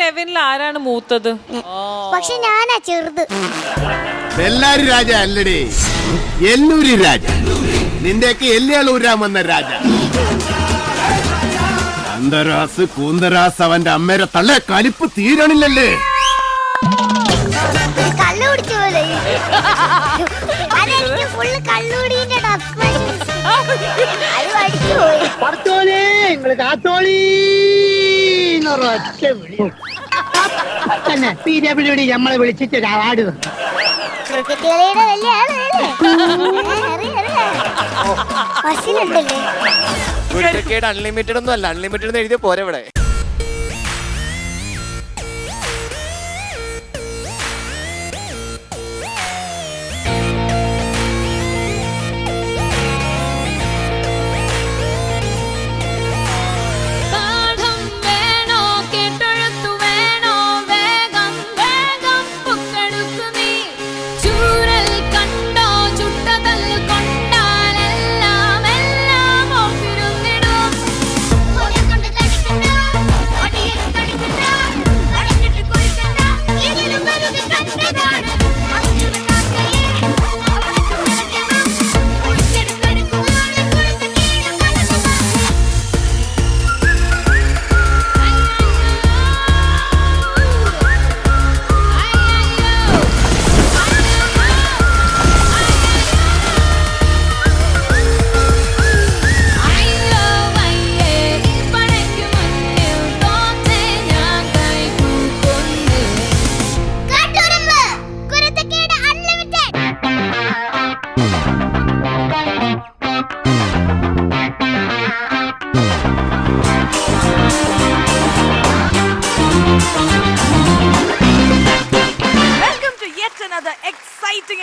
ലെവനിൽ ആരാണ് മൂത്തത്? പക്ഷെ ഞാനാ ചെറുത്. ബെല്ലാരി രാജ അല്ലടേ, എല്ലൂരി രാജ. നിന്റെയൊക്കെ എല്ലുകളൂരാമെന്ന രാജ. അന്തരാസ് കൂന്തരാസ് അവന്റെ അമ്മേരെ തള്ളെ കലിപ്പ് തീരണില്ലല്ലേ. കള്ളു കുടിച്ച പോലെ. അതെനിക്ക് ഫുള്ള് കള്ളുകുടീന്റെ അത് പഠിച്ചു പോയി. പത്തോളി നിങ്ങള് കാത്തോളി തന്നെ PWD നമ്മളെ വിളിച്ചിട്ട് ഒരു അവാർഡ് തന്നു. ക്രിക്കറ്റ് കളിയുടെ വലിയ ആളല്ലേ. ബസ്സിലുണ്ടല്ലേ. അൺലിമിറ്റഡ് ഒന്നും അല്ല, അൺലിമിറ്റഡ് എഴുതിയ പോരെ ഇവിടെ.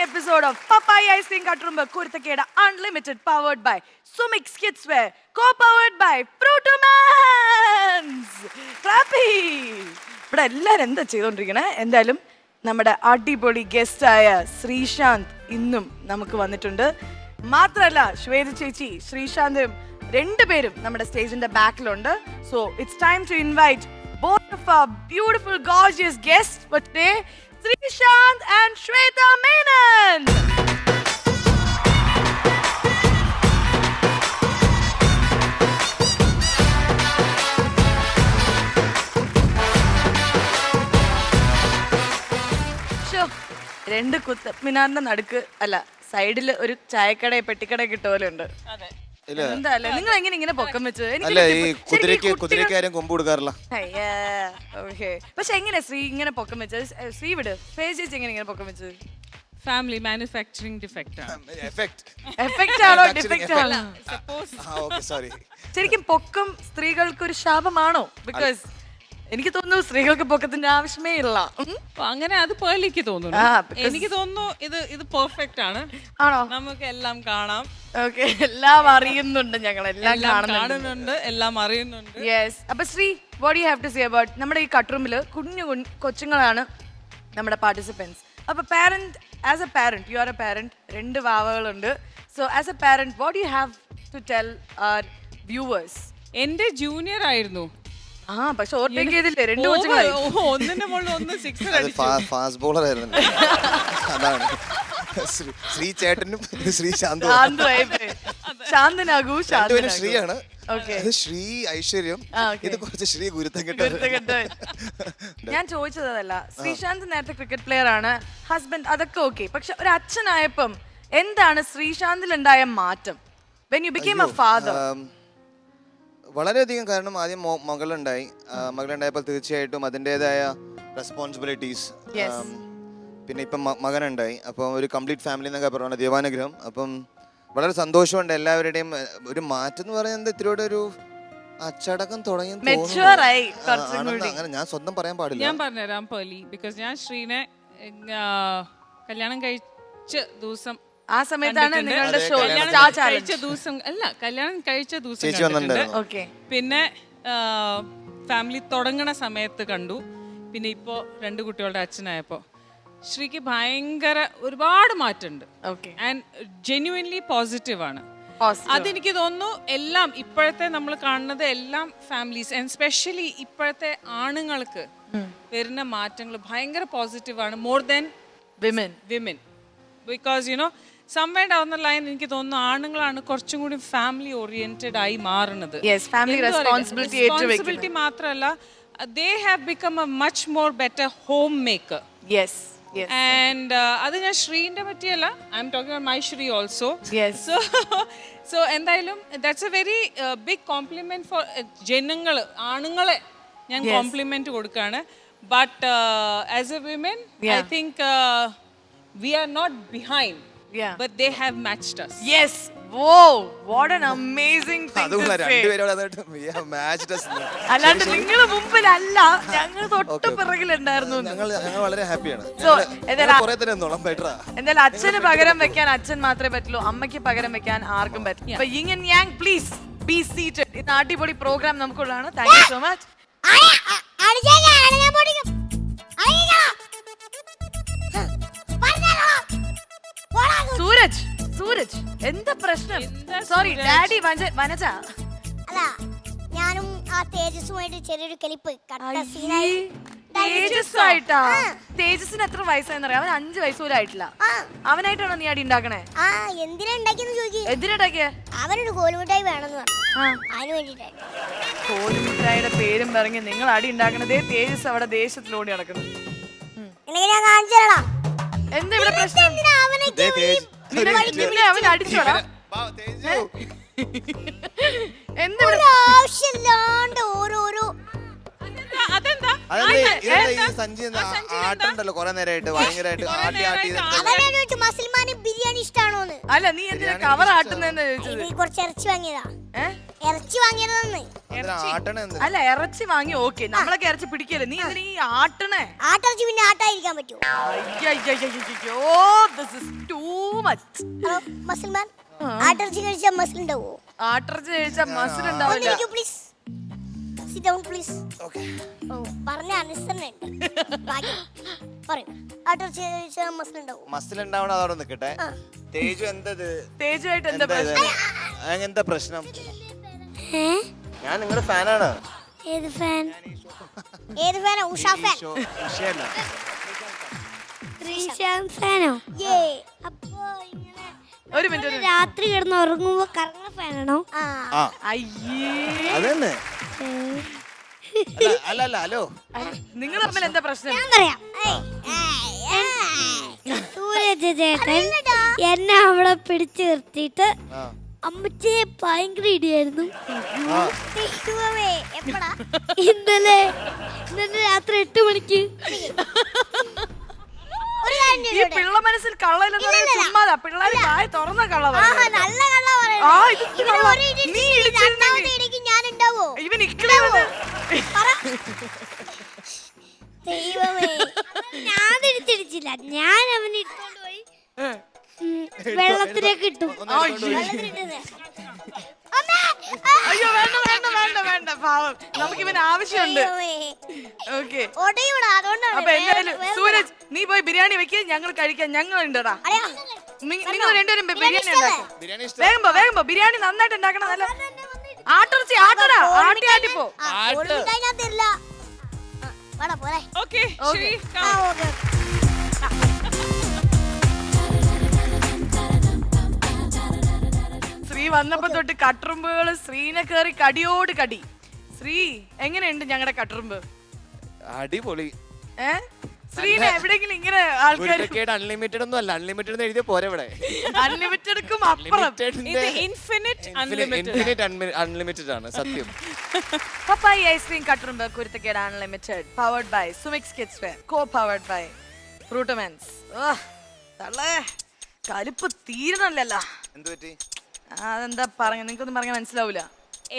Episode of Papaya Ice Cream Katrumba Kurthakeda Unlimited, powered by Sumix Kidswear, co-powered by Fruitomans. Clappy. ഇവിടെ എല്ലാവരും എന്താ ചെയ്തോണ്ടിരിക്കണേ? എന്തായാലും നമ്മുടെ അടിപൊളി ഗസ്റ്റായ ശ്രീശാന്ത് ഇന്നും നമുക്ക് വന്നിട്ടുണ്ട്. മാത്രല്ല ശ്വേത ചേച്ചി ശ്രീശാന്തും രണ്ടുപേരും നമ്മുടെ സ്റ്റേജിന്റെ ബാക്കിലുണ്ട്. So it's time to invite both of our beautiful gorgeous guests for today, Srishant and Shweta Menon. രണ്ട് കുത്തബ്മിനാറിന്റെ നടുക്ക് അല്ല സൈഡില് ഒരു ചായക്കട പെട്ടിക്കട കിട്ടുമല്ലുണ്ട്. എന്താ നിങ്ങൾ എങ്ങനെ ഇങ്ങനെ പൊക്കം വെച്ചത്? അല്ല, ഈ കുതിരക്കാരും കൊമ്പ് കൊടുക്കാറില്ല. പക്ഷെ എങ്ങനെ ശ്രീ ഇങ്ങനെ പൊക്കം വെച്ചത്? ശ്രീ വിട്, ചേച്ചി എങ്ങനെ ഇങ്ങനെ പൊക്കം വെച്ചത്? ഫാമിലി മാനുഫാക്ചറിംഗ് ഡിഫക്റ്റ് ആണ്. എഫക്റ്റ് ആണോ ഡിഫക്റ്റ് ആണോ? ശരിക്കും പൊക്കം സ്ത്രീകൾക്ക് ഒരു ശാപമാണോ? ബിക്കോസ് എനിക്ക് തോന്നുന്നു സ്ത്രീകൾക്ക് പൊക്കത്തിന്റെ ആവശ്യമേ ഇല്ല. അങ്ങനെ അത് പേർലിക്ക് തോന്നുന്നു. എനിക്ക് തോന്നുന്നു ഇത് പെർഫെക്റ്റ് ആണ്. ആണോ? നമുക്ക് എല്ലാം കാണാം. ഓക്കെ, എല്ലാം അറിയുന്നുണ്ട്, ഞങ്ങൾ എല്ലാം കാണുന്നുണ്ട്, എല്ലാം അറിയുന്നുണ്ട്. യെസ്. അപ്പൊ Sree, what you have to say about നമ്മുടെ ഈ കട്ട്റൂമില് കുഞ്ഞു കൊച്ചുങ്ങളാണ് നമ്മുടെ പാർട്ടിസിപ്പൻസ്. അപ്പൊ parent, as a parent, you are a parent, രണ്ട് വാവകളുണ്ട്. So as a parent, what you have to tell our viewers? എന്റെ ജൂനിയർ ആയിരുന്നു. പക്ഷെ ഓവർടേക്ക് ചെയ്തില്ലേ രണ്ട് കൊച്ചുങ്ങളെ? ഒന്നിന്റെ മുകളിൽ ഒന്ന് സിക്സർ അടിച്ചു. ഫാസ്റ്റ് ബോളർ ആയിരുന്നു. അതാണ് ശ്രീ ചേട്ടനും ശ്രീ ശാന്തനാകൂ. ശ്രീയാണ്. ശ്രീ ഐശ്വര്യം, ഇത് കുറച്ച് ശ്രീ ഗുരുത്തം. ഞാൻ ചോദിച്ചതല്ല, ശ്രീശാന്ത് നേരത്തെ ക്രിക്കറ്റ് പ്ലെയർ ആണ്, ഹസ്ബൻഡ് അതൊക്കെ ഓക്കെ. പക്ഷെ ഒരു അച്ഛനായപ്പം എന്താണ് ശ്രീശാന്തിൽ ഉണ്ടായ മാറ്റം? when you became a father? വളരെയധികം. കാരണം ആദ്യം മകളുണ്ടായപ്പോൾ തീർച്ചയായിട്ടും അതിൻ്റെതായ റെസ്പോൺസിബിലിറ്റീസ്. പിന്നെ ഇപ്പം മകനുണ്ടായി. അപ്പം ഒരു കംപ്ലീറ്റ് ഫാമിലി എന്നൊക്കെ പറയുന്നത് ദൈവാനുഗ്രഹം. അപ്പം വളരെ സന്തോഷമുണ്ട്. എല്ലാവരുടെയും ഒരു മാറ്റം എന്ന് പറയുന്നത് ഇത്തിരിയുടെ ഒരു അച്ചടക്കം തുടങ്ങി. അങ്ങനെ ഞാൻ സ്വന്തം പറയാൻ പാടില്ല. ഞാൻ പറഞ്ഞുതരാം പേർലി. ബിക്കോസ് ഞാൻ ശ്രീനെ കല്യാണം കഴിച്ച ദിവസം, ആ സമയത്താണ് നിങ്ങളുടെ ഷോ കഴിച്ച ദിവസം അല്ല, കല്യാണം കഴിച്ച ദിവസം. പിന്നെ ഫാമിലി തുടങ്ങണ സമയത്ത് കണ്ടു. പിന്നെ ഇപ്പോ 2 കുട്ടികളുടെ അച്ഛനായപ്പോ ശ്രീക്ക് ഭയങ്കര ഒരുപാട് മാറ്റമുണ്ട്. ആൻഡ് ജെന്യുവൻലി പോസിറ്റീവ് ആണ്. അതെനിക്ക് തോന്നുന്നു എല്ലാം ഇപ്പോഴത്തെ നമ്മൾ കാണുന്നത് എല്ലാം ഫാമിലീസ് ആൻഡ് സ്പെഷ്യലി ഇപ്പോഴത്തെ ആണുങ്ങൾക്ക് വരുന്ന മാറ്റങ്ങൾ ഭയങ്കര പോസിറ്റീവാണ് more than women because you know സംവേ down the line എനിക്ക് തോന്നുന്നു ആണുങ്ങളാണ് കുറച്ചും കൂടി ഫാമിലി ഓറിയന്റഡ് ആയി മാറുന്നത്. റെസ്പോൺസിബിലിറ്റി മാത്രമല്ല they have become a much more better homemaker. Yes. And അത് ഞാൻ ശ്രീന്റെ പറ്റിയല്ല, I am talking about my Sree also. So എന്തായാലും that's a very big compliment for ജനങ്ങൾ, ആണുങ്ങളെ ഞാൻ കോംപ്ലിമെന്റ് കൊടുക്കുകയാണ്. But as a women I think we are not behind, but they have matched us. Yes. Whoa, what an amazing thing to say. അല്ലാണ്ട് നിങ്ങൾ മുമ്പിലല്ല, ഞങ്ങൾ തൊട്ട് പിറകിലുണ്ടായിരുന്നു. ഞങ്ങൾ വളരെ ഹാപ്പിയാണ്. എന്തായാലും അച്ഛന് പകരം വെക്കാൻ അച്ഛൻ മാത്രമേ പറ്റുള്ളൂ, അമ്മയ്ക്ക് പകരം വെക്കാൻ ആർക്കും പറ്റില്ല. അപ്പൊ yin and yang please be seated. ഇത് അടിപൊളി പ്രോഗ്രാം നമുക്കുള്ളതാണ്. Thank you so much. Sooraj എന്താ പ്രശ്നം? Sorry daddy Vanaja. അല്ല, ഞാനും ആ തേജസ്സുമായിട്ട് ചെറിയൊരു കലിപ്പ് കട്ട സീനായി. തേജസ്സായിട്ടാ? തേജസ്സിന് എത്ര വയസ്സായെന്നറിയാം? അവൻ 5 വയസ്സ് പോലും ആയിട്ടില്ല. അവനായിട്ടാണോ നീ അടി ഉണ്ടാക്കണേ? എന്തിനാ ഉണ്ടാക്കിയെന്ന് ചോദിക്കും. എന്തിനുണ്ടാക്കിയ? അവനൊരു കോലുമിഠായി വേണമെന്ന് പറഞ്ഞു, അതിന് വേണ്ടിട്ടായി. കോലുമിഠായിയുടെ പേരും പറഞ്ഞ് നിങ്ങൾ അടി ഉണ്ടാക്കണതേ. തേജസ് അവിടെ ദേശത്തിലോടി നടക്കുന്നു. ഞാൻ കാണിച്ചു തരാം. എന്താ ഇവിടെ പ്രശ്നം? അവൻ അടിച്ചോടാ? ആവശ്യമില്ലാണ്ട് ഓരോരോ ആട്ടുണ്ടല്ലോ കൊറേ നേരമായിട്ട് ഭയങ്കരമായിട്ട് മസിൽമാന് ബിരിയാണി ഇഷ്ടാണോന്ന്. അല്ല, നീ എന്തിനാ കവർ ആട്ടുന്നെന്ന് ചോദിച്ചത്? കുറച്ച് ഇറച്ചി വാങ്ങിയതാ. ഇറച്ചി വാങ്ങിയതെന്ന്. അല്ല, ഇറച്ചി വാങ്ങി ഓക്കെ, നമ്മളൊക്കെ ഇറച്ചി പിടിക്കല്ലേ, നീ എന്തിനാ ഈ ആട്ടണേ? ആട്ടിറച്ചി പിന്നെ ആട്ടായിരിക്കാൻ പറ്റുമോ? മസിൽമാൻ ആട്ടിറച്ചി കഴിച്ചാൽ മസിൽ ഉണ്ടാവോ? ആട്ടിറച്ചി കഴിച്ചാൽ മസിൽ ഉണ്ടാവില്ല. Sit down, please. Okay. പറഞ്ഞ അനുസരണയുണ്ട്. മസിൽ ഉണ്ടാവണം. അതോടെ നിൽക്കട്ടെ. തേജു എന്തത്? തേജുമായിട്ട് എന്താ പ്രശ്നം? എന്താ പ്രശ്നം? ഞാൻ നിങ്ങളുടെ ഫാനാണ്. ഏത് ഫാൻ? ഏത് ഫാനാ? ഉഷ ഫാൻ. ശ്രീശാന്ത് ഫാനോ? അപ്പോ ഇങ്ങനെ ഒരു മിനിറ്റ്, രാത്രി കിടന്ന് ഉറങ്ങുമ്പോ കറങ്ങുന്ന ഫാനാണോ? അതന്നെ. അല്ല ഹലോ, നിങ്ങൾ തമ്മിൽ എന്താ പ്രശ്നം? ഞാൻ പറയാം. സൂരജ് ചേട്ടൻ എന്നെ അവിടെ പിടിച്ചു നിർത്തിയിട്ട് അമ്മച്ചിയെ ഭയങ്കര ഇടിയായിരുന്നു. ഇന്നലെ രാത്രി 8 മണിക്ക്. ഈ പിള്ള മനസ്സിൽ കള്ളയില്ലെന്ന് ചുമ്മാതാ. പിള്ളേര് വായ തുറന്ന കള്ള നല്ല കള്ള ഇവൻ ഇക്കളെ. ദൈവമേ, ഞാൻ തിരിച്ചിടിച്ചില്ല. ഞാൻ അവനെ ഇട്ടുകൊണ്ട് പോയി വെള്ളത്തിലേക്ക് ഇട്ടു. അയ്യോ വേണ്ട വേണ്ട വേണ്ട വേണ്ട, പാവം, നമുക്ക് ഇവൻ ആവശ്യമുണ്ട്. ഓക്കെ, അപ്പൊ എന്തായാലും സൂരജ് നീ പോയി ബിരിയാണി വെക്കുക, ഞങ്ങൾ കഴിക്കാൻ. ഞങ്ങൾ ഉണ്ടടാ. നിങ്ങൾ രണ്ടുപേരും ബിരിയാണി ഉണ്ടാക്കും. വേഗം പോ, വേഗം പോ. ബിരിയാണി നന്നായിട്ട് ഉണ്ടാക്കണം. നല്ല ആട്ടിറച്ചി ആട്ടടാ. ആട്ടി ആട്ടി പോ. ശ്രീ വന്നപ്പോ തൊട്ട് കട്ടുറുമ്പുകള് ശ്രീനെ കേറി കടിയോട് കടി. ശ്രീ എങ്ങനെയുണ്ട് ഞങ്ങളുടെ കട്ടുറുമ്പ്? അടിപൊളി. ശ്രീനെ എവിടെയെങ്കിലും ഇങ്ങനെ ആൾക്കാർ അൺലിമിറ്റഡ് ഒന്നും അല്ല, അൺലിമിറ്റഡ് എഴുതിയ പോരെ ഇവിടെ. അൺലിമിറ്റഡ്ക്കും അപ്പുറം അൺലിമിറ്റഡ് ആണ് സത്യം. പപ്പായി ഐസ്ക്രീം കട്ടുറുമ്പ് കുരുത്തക്കേട് unlimited, powered by Sumix kids wear, co powered by ഫ്രൂട്ടമെൻസ്. തള്ളേ കലിപ്പ് തീരണല്ലോ. അതെന്താ പറഞ്ഞ, നിങ്ങൾക്കൊന്നും പറഞ്ഞാൽ മനസ്സിലാവൂല.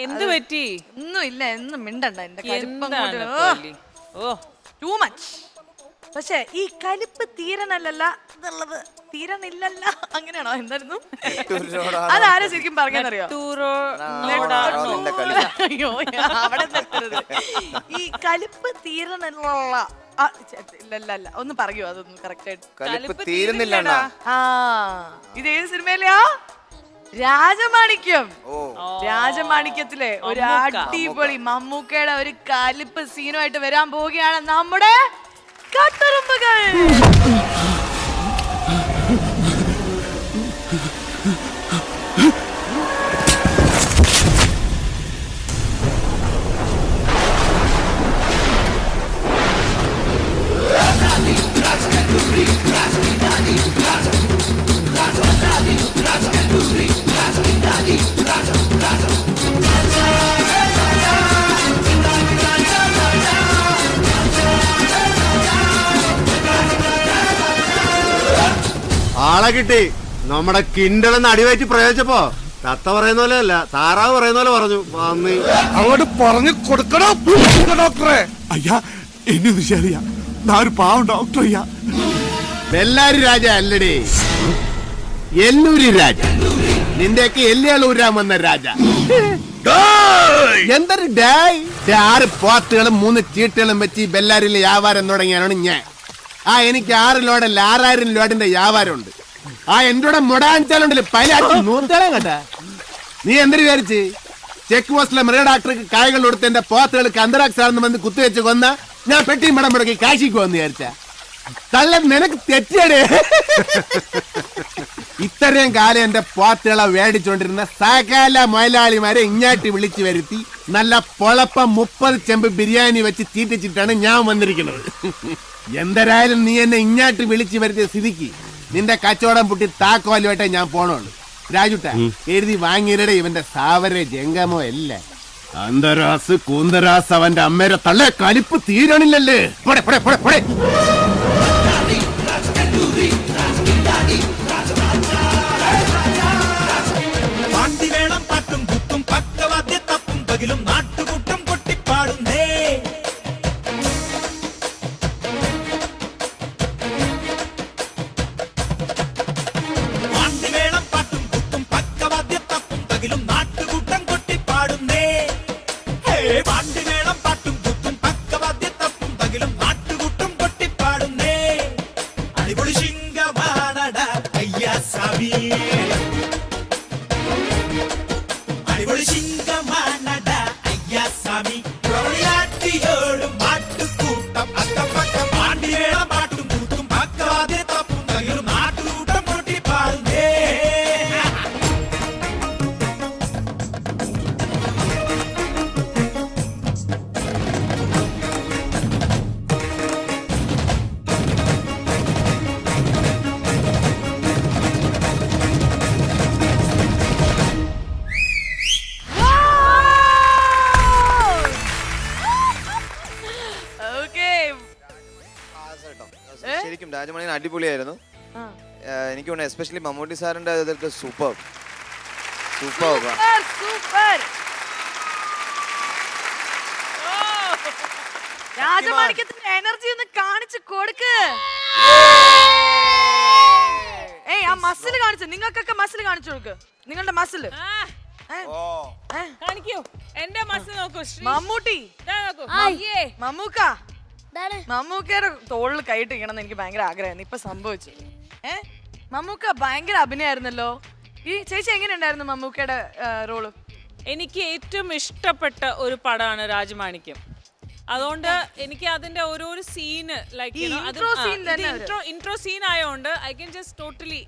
എന്ത് പറ്റി? ഒന്നും ഇല്ല, എന്നും മിണ്ടണ്ട. എന്റെ കലിപ്പ് ടൂ മച്ച്. പക്ഷെ ഈ കലിപ്പ് തീരണല്ല എന്നുള്ളത് തീരണില്ലല്ല, അങ്ങനെയാണോ? എന്തായിരുന്നു അതാരാ ശരിക്കും പറഞ്ഞറിയോ? അയ്യോ അവിടെ ഈ കലിപ്പ് തീരണല്ല. ഇല്ലല്ല, ഒന്ന് പറയൂ, അതൊന്നും കറക്റ്റ് ആയിട്ട്. തീരുന്നില്ല. ഇത് ഏത് സിനിമയിലെയാ? രാജമാണിക്യം. ഓ രാജമാണിക്യത്തിലെ ഒരു മമ്മൂക്ക. അടിപൊളി മമ്മൂക്കയുടെ ഒരു കലിപ്പ് സീനുമായിട്ട് വരാൻ പോവുകയാണ് നമ്മുടെ കട്ടുറുമ്പുകൾ. ആളെ കിട്ടി. നമ്മുടെ കിണ്ടലെന്ന് അടിവയറ്റി പ്രയോഗിച്ചപ്പോ തത്ത പറയുന്ന പോലെ അല്ല, താറാവ് പറയുന്ന പോലെ പറഞ്ഞു. അങ്ങോട്ട് പറഞ്ഞു കൊടുക്കണം ഡോക്ടറെ. അയ്യാ എന്നെ നിശാരിയ ഞാൻ ഒരു പാവം ഡോക്ടർ. അയ്യാ ബെല്ലാരി രാജ അല്ലടേ, എല്ലൂരി രാജ. നിന്റെയൊക്കെ എല്ലുകളൂരാൻ വന്ന രാജ. എന്തൊരു ഡായ്. 6 പോത്തുകളും 3 ചീട്ടുകളും വെച്ച് ബെല്ലാരിയിലെ വ്യാപാരം തുടങ്ങിയാണ് ഞാൻ. എനിക്ക് 6 ലോഡല്ല 6000 ലോഡിന്റെ വ്യാപാരമുണ്ട്. എന്റെ മുടാഞ്ചാലുണ്ടല്ലേ പലാറ്റി നൂത്തോളം കേട്ടാ. നീ എന്തൊരു വിചാരിച്ച് ചെക്ക് പോസ്റ്റിലെ മൃഗ ഡോക്ടർക്ക് കായകൾ കൊടുത്ത് എന്റെ പോത്തുകൾക്ക് അന്തരാക്സാണെന്ന് വന്ന് കുത്തിവെച്ച് കൊന്ന ഞാൻ പെട്ടിയും മടം മുടക്കി കാശിക്ക് വന്ന് വിചാരിച്ച തള്ള നിനക്ക് തെറ്റിയടേ. ഇത്രയും കാലം എന്റെ പോത്തുകളെ മേടിച്ചോണ്ടിരുന്ന സകല മുതലാളിമാരെ ഇങ്ങാട്ടി വിളിച്ചു വരുത്തി നല്ല പൊളപ്പം 30 ചെമ്പ് ബിരിയാണി വെച്ച് തീറ്റിച്ചിട്ടാണ് ഞാൻ വന്നിരിക്കുന്നത്. എന്തായാലും നീ എന്നെ ഇങ്ങാട്ട് വിളിച്ചു വരുത്തിയ സ്ഥിതിക്ക് നിന്റെ കച്ചവടം പൊട്ടി താക്കോലുമായിട്ടേ ഞാൻ പോണുള്ളൂ. രാജുട്ട എഴുതി വാങ്ങിയിരടെ ഇവന്റെ സാവരെ ജംഗമോ അല്ല. അന്തരാസ് കൂന്തരാസ് അവന്റെ അമ്മേരെ തള്ളെ കലിപ്പ് തീരണില്ലല്ലേ. പാണ്ടിവേളം പാട്ടും കുത്തും പക്കവാദ്യ തപ്പും പകിലും നാട്ടുകൂട്ടം കൊട്ടിപ്പാടുന്നേ. പാണ്ടിവേളം പാട്ടും കുത്തും പക്കവാദ്യ തപ്പും പകിലും നാട്ടുകൂട്ടം കൊട്ടിപ്പാടുന്നേ. പാണ്ടിവേളം പാട്ടും കുത്തും പക്കവാദ്യ തപ്പും പകിലും നാട്ടുകൂട്ടം കൊട്ടിപ്പാടുന്നേ. അടിപൊളി ശിങ്കമാണട അയ്യാ സാമി. അടിപൊളി ശിങ്കമാണട അയ്യാ സ്വാമി. പ്രവളിയാട്ടിയോടും മാട്ടുകൂട്ടം അക്കപ്പക്കം പാണ്ടിവേളം പാട്ടും കൂത്തും പക്കവാദ്യ തപ്പും തകിലും നാട്ടുകൂട്ടം കൊട്ടിപ്പാടുന്നേ. ശരിക്കും രാജമണി അടിപൊളിയായിരുന്നു. എനിക്ക് തോന്നുന്നു എസ്പെഷ്യലി മമ്മൂട്ടി സാറിന്റെ ഇതൊക്കെ സൂപ്പർ. രാജമാണിക്യത്തിന്റെ എനർജി ഒന്ന് കാണിച്ചു കൊടുക്ക്. ആ മസിൽ കാണിച്ചു. നിങ്ങൾക്കൊക്കെ മസിൽ കാണിച്ചു കൊടുക്ക്. നിങ്ങളുടെ മസിൽ കാണിക്കൂ. എന്റെ മസിൽ നോക്കൂ. മമ്മൂട്ടി നോക്കൂ. മമ്മൂക്ക മമ്മൂക്കയുടെ തോളിൽ കൈയിട്ടിരിക്കണം എനിക്ക് ഭയങ്കര ആഗ്രഹമായിരുന്നു. ഇപ്പൊ സംഭവിച്ചു. മമ്മൂക്ക ഭയങ്കര അഭിനയായിരുന്നല്ലോ. ഈ ചേച്ചി എങ്ങനെയുണ്ടായിരുന്നു മമ്മൂക്കയുടെ റോള്? എനിക്ക് ഏറ്റവും ഇഷ്ടപ്പെട്ട ഒരു പടമാണ് രാജമാണിക്യം. അതുകൊണ്ട് എനിക്ക് അതിന്റെ ഓരോരോ സീന് ലൈക്ക് ഇൻട്രോ സീൻ ആയതുകൊണ്ട് I can just totally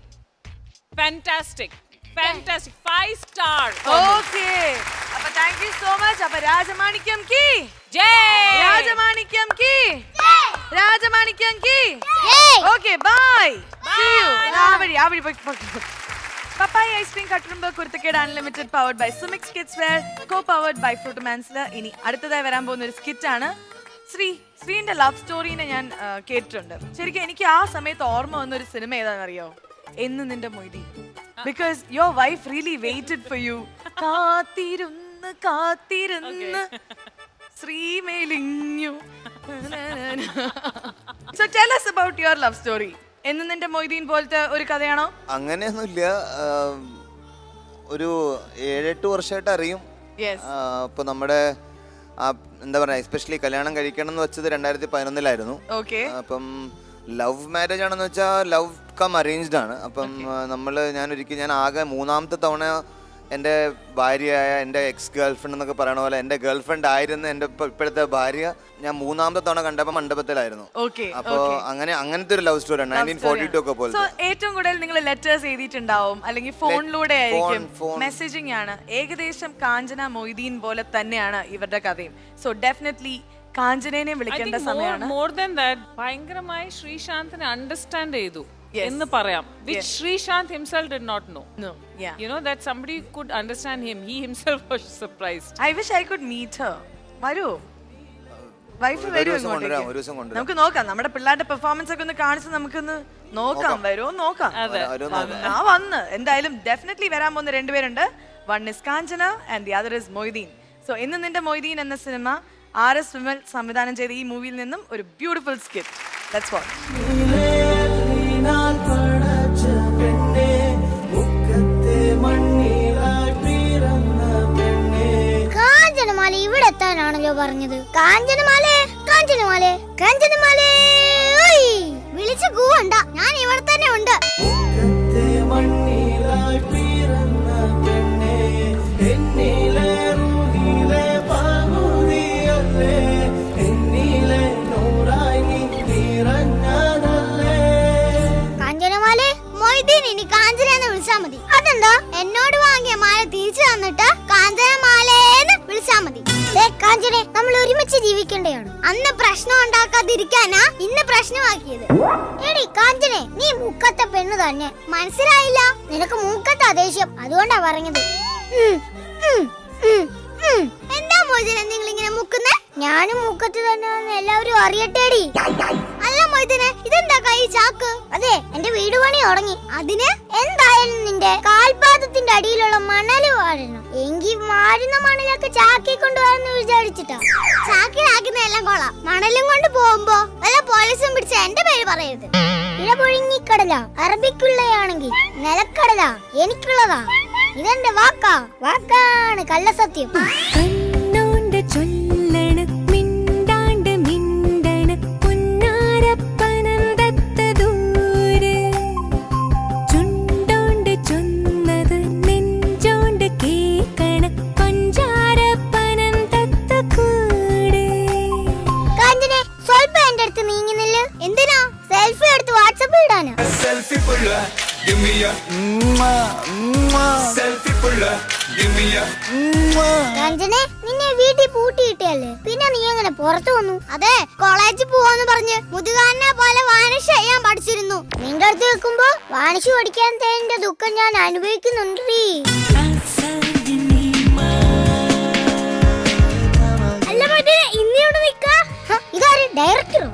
fantastic 5 star. Okay, അപ്പോൾ താങ്ക് യു സോ മച്ച്. അപ്പോൾ രാജമാണിക്യം കി ജയ്. രാജമാണിക്യം കി ജയ്. രാജമാണിക്യം കി ജയ്. Okay bye. See you. ആ വഴി പോയി. പപ്പായ ഐസ്ക്രീം കട്ടുറുമ്പ് കുരുത്തക്കേട് unlimited powered by Sumix kids wear co powered by fruit മാൻസില്. ഇനി അടുത്തതായി വരാൻ പോകുന്ന ഒരു സ്കിറ്റ് ആണ്. ശ്രീന്റെ ലവ് സ്റ്റോറീനെ ഞാൻ കേട്ടിട്ടുണ്ട്. ശരിക്കും എനിക്ക് ആ സമയത്ത് ഓർമ്മ വന്ന ഒരു സിനിമ ഏതാണെന്നറിയോ? എന്ന് നിന്റെ Moideen. Because your wife really waited for you. കാത്തിരുന്ന് ശ്രീമേലിഞ്ഞു. So tell us about your love story. എന്ന് നിന്റെ മൊയ്തീൻ പോലത്തെ ഒരു കഥയാണോ? അങ്ങനെയൊന്നുമില്ല. ഒരു 7-8 വർഷമായിട്ട് അറിയും. അപ്പൊ നമ്മുടെ എന്താ പറയാ എസ്പെഷ്യലി കല്യാണം കഴിക്കണം എന്ന് വെച്ചത് 2011-ലായിരുന്നു. Okay. അപ്പം ലവ് മാരേജ് ആണെന്ന് വെച്ചാൽ ലവ് ഔട്ട്കം അറേഞ്ച്ഡ് ആണ്. അപ്പം ഞാൻ ആകെ 3ാമത്തെ തവണ എൻ്റെ ഭാര്യയായ എൻ്റെ എക്സ് ഗേൾഫ്രണ്ട് എന്നൊക്കെ പറയണ പോലെ എൻ്റെ ഗേൾഫ്രണ്ട് ആയിരുന്ന എൻ്റെ ഇപ്പോഴത്തെ ഭാര്യ ഞാൻ 3ാമത്തെ തവണ കണ്ടപ്പോൾ മണ്ഡപത്തിലായിരുന്നു. അപ്പോൾ അങ്ങനത്തെ ഒരു ലവ് സ്റ്റോറിയാണ് 1942 ഒക്കെ പോലെ. ഏറ്റവും കൂടുതൽ നിങ്ങൾ ലെറ്റേഴ്സ് എഴുതിയിട്ടുണ്ടാവും, അല്ലെങ്കിൽ ഫോണിലൂടെ ആയിരിക്കും, മെസ്സേജിങ് ആണ്. ഏകദേശം കാഞ്ചന മൊയ്തീൻ പോലെ തന്നെയാണ് ഇവരുടെ കഥയും. സോ ഡെഫിനറ്റ്ലി കാഞ്ചനേനെ വിളിക്കേണ്ട സമയമാണ്. മോർ ദാൻ ദാറ്റ് ഭയങ്കരമായി ശ്രീശാന്തിനെ അണ്ടർസ്റ്റാൻഡ് ചെയ്തു എന്ന് പറയാം, which Srishant himself did not know. No, yeah. You know that somebody could understand him. He himself was surprised. I wish I could meet her. വരൂ, wife വരൂ ഇങ്ങോട്ടേക്ക്. നമുക്ക് നോക്കാം, നമ്മുടെ പിള്ളേരുടെ പെർഫോമൻസ് ഒക്കെ ഒന്ന് കാണിച്ച് നമുക്കൊന്ന് നോക്കാം. വരുമോ നോക്കാം. ആ വന്ന് എന്തായാലും ഡെഫിനറ്റ്ലി വരാൻ പോകുന്ന 2 പേരുണ്ട്. One is Kanchana and the other is Moideen. So ഇന്ന് നിന്റെ മൊയ്തീൻ എന്ന സിനിമ RS വിമൽ സംവിധാനം ചെയ്ത ഈ മൂവിയിൽ നിന്നും ഒരു beautiful skit. Let's watch. Kanchanamala ഇവിടെ എത്താനാണല്ലോ പറഞ്ഞത്. കാഞ്ചനമാലേ, കാഞ്ചനമാലേ, കാഞ്ചനമാലേ, വിളിച്ചു കൂവണ്ട, ഞാൻ ഇവിടെ തന്നെ ഉണ്ട്. കാഞ്ചനമാലേ, മൊയ്തീൻ ഇനി കാഞ്ചന വിളിച്ചാ മതി. അതെന്താ? എന്നോട് വാങ്ങിയ മാല തിരിച്ചു തന്നിട്ട് കാഞ്ചനമാലേന്ന് വിളിച്ചാ മതി. കാഞ്ചനെ, നമ്മൾ ഒരുമിച്ച് ജീവിക്കേണ്ടതാണ്. അന്ന് പ്രശ്നം ഉണ്ടാക്കാതിരിക്കാനാ ഇന്ന് പ്രശ്നമാക്കിയത്. എടി കാഞ്ചനെ, നീ മൂക്കത്തെ പെണ്ണ് തന്നെ, മനസ്സിലായില്ല? നിനക്ക് മൂക്കത്തെ ദേഷ്യം, അതുകൊണ്ടാ പറഞ്ഞത്. എന്താ മൊയ്തീൻ നിങ്ങൾ ഇങ്ങനെ മുക്കുന്നേ? ഞാനും മൂക്കത്ത് തന്നെ എല്ലാവരും അറിയട്ടേടി. അല്ല മൊയ്തീനെ, ഇതെന്താ കൈ ചാക്ക്? അതെ, എന്റെ വീട് പണി തുടങ്ങി. അതിന് എന്തായാലും നിന്റെ കാൽപാദത്തിന്റെ അടിയിലുള്ള മണല് വാഴണം. എങ്കിൽ വാഴുന്ന മണലൊക്കെ ചാക്കി കൊണ്ടുപോകാന്ന് വിചാരിച്ചിട്ടാ. ചാക്കിലാക്കുന്ന എല്ലാം കൊള്ളാം, മണലും കൊണ്ട് പോകുമ്പോ വല്ല പോലീസും പിടിച്ച എന്റെ പേര് പറയരുത്. ഇഴപൊഴുങ്ങിക്കടല അറബിക്കുള്ളയാണെങ്കിൽ നിലക്കടല എനിക്കുള്ളതാ. ഇതെന്റെ വാക്കാണ് കള്ളസത്യം. എന്തിനാ? സെൽഫി എടുത്ത് വാട്സാപ്പ് ഇടാനോ? രഞ്ജനെ, നിന്നെ വീട്ടിൽ പൂട്ടിയിട്ടല്ലേ, പിന്നെ നീ എങ്ങനെ പുറത്തു വന്നു? അതെ, കോളേജിൽ പോവാന്ന് പറഞ്ഞ് മുതുകാരനെ പോലെ വാനിഷ് ചെയ്യാൻ പഠിച്ചിരുന്നു. നിന്റെ അടുത്ത് വെക്കുമ്പോ വാനിഷ് പഠിക്കാൻ തേന്റെ ദുഃഖം ഞാൻ അനുഭവിക്കുന്നുണ്ട്. ഇതാര്, ഡയറക്ടറോ?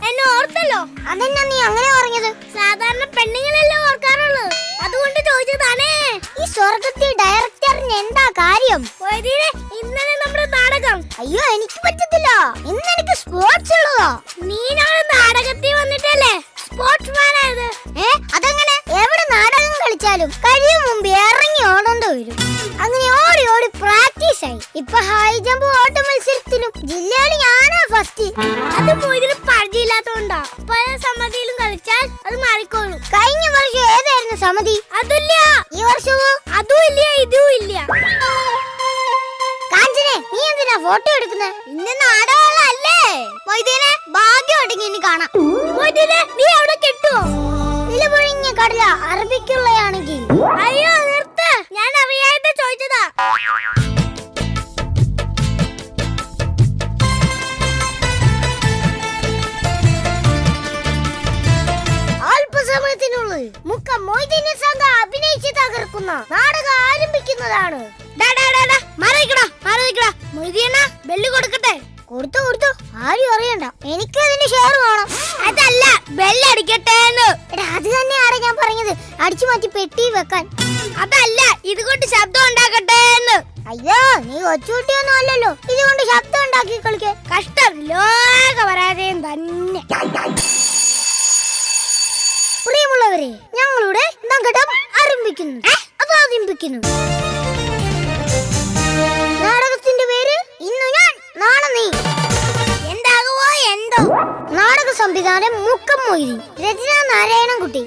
എന്നെ ഓർത്തല്ലോ. അതെന്നാ നീ അങ്ങനെ പറഞ്ഞത്? സാധാരണ പെണ്ണുങ്ങളല്ലേ ഓർക്കാറുള്ളൂ, അതുകൊണ്ട് ചോദിച്ചതാണേ. ഈ സ്വർഗത്തിൽ ഡയറക്ടറിന് എന്താ കാര്യം? ഇന്നലെ നമ്മുടെ നാടകം. അയ്യോ, എനിക്ക് പറ്റത്തില്ല, ഇന്ന് എനിക്ക് സ്പോർട്സ് ഉള്ളതാ. നീ നാടകത്തിൽ വന്നിട്ടല്ലേ സ്പോർട്സ്മാൻ ആയത്? അതെങ്ങനെ? എവിടെ നാടകം കളിച്ചാലും കഴിയും മുമ്പ് ഇറങ്ങി ഓടേണ്ടി വരും. അങ്ങനെ ഓടി ഓടി പ്രാക്ടീസ് ആയി. ഇപ്പൊ ഹൈ ജമ്പ് ഓട്ട മത്സരത്തിലും ജില്ലയിൽ ഞാനാ ഫസ്റ്റ്. അത് ഇതിന് പരിചയമില്ലാത്തോണ്ടാ. പല സമിതിയിലും കളിച്ചാൽ അത് മാറിക്കോളും. കഴിഞ്ഞ വർഷം ഏതായിരുന്നു സമിതി? അതില്ല. ഈ വർഷവും അതും ഇല്ല, ഇതും ഇല്ല. കാഞ്ചനെ, നീ എന്തിനാ ഫോട്ടോ എടുക്കുന്നത്? ഇന്ന് നാടകമല്ലേ മൊയ്തീനെ? ഭാഗ്യം ഉണ്ടെങ്കിൽ ഇനി കാണാം. മൊയ്തീനെ, നീ അവിടെ കെട്ടുവോ? നിലപൊഴിഞ്ഞ കടല അറബിക്കുള്ളയാണെങ്കിൽ. അയ്യോ നിർത്ത്, ഞാൻ അറിയാതെ ചോദിച്ചതാ. അല്പസമയത്തിനുള്ളിൽ മുക്കം മൊയ്തീനെ സംഘം അഭിനയിച്ച് തകർക്കുന്ന നാടകം ആരംഭിക്കുന്നതാണ്. ബെല്ല് കൊടുക്കട്ടെ? കൊടുത്തു, ആരും അറിയണ്ട. എനിക്ക് അതിന്റെ ഷെയർ വേണം. അതല്ല, ബെല്ലടിക്കട്ടെ. അത് തന്നെയാണ് ഞാൻ പറഞ്ഞത്, അടിച്ചു മാറ്റി പെട്ടി വെക്കാൻ. അതല്ല, ഇതുകൊണ്ട് ശബ്ദം ഉണ്ടാക്കട്ടെ. അയ്യോ, നീ കൊച്ചുകുട്ടിയൊന്നും അല്ലല്ലോ, ഇതുകൊണ്ട് ശബ്ദം ഉണ്ടാക്കി കളിക്കേ. കഷ്ടം, ലോക പരാജയം തന്നെ. പ്രിയമുള്ളവരെ, ഞങ്ങളുടെ നഗരം ആരംഭിക്കുന്നു. നാടകത്തിന്റെ പേര് ഇന്നു ഞാൻ നാളെ നീ. എന്താകുമോ എന്തോ. നാടക സംവിധാനം മുക്കം മൊയ്തീൻ, രചന നാരായണൻകുട്ടി.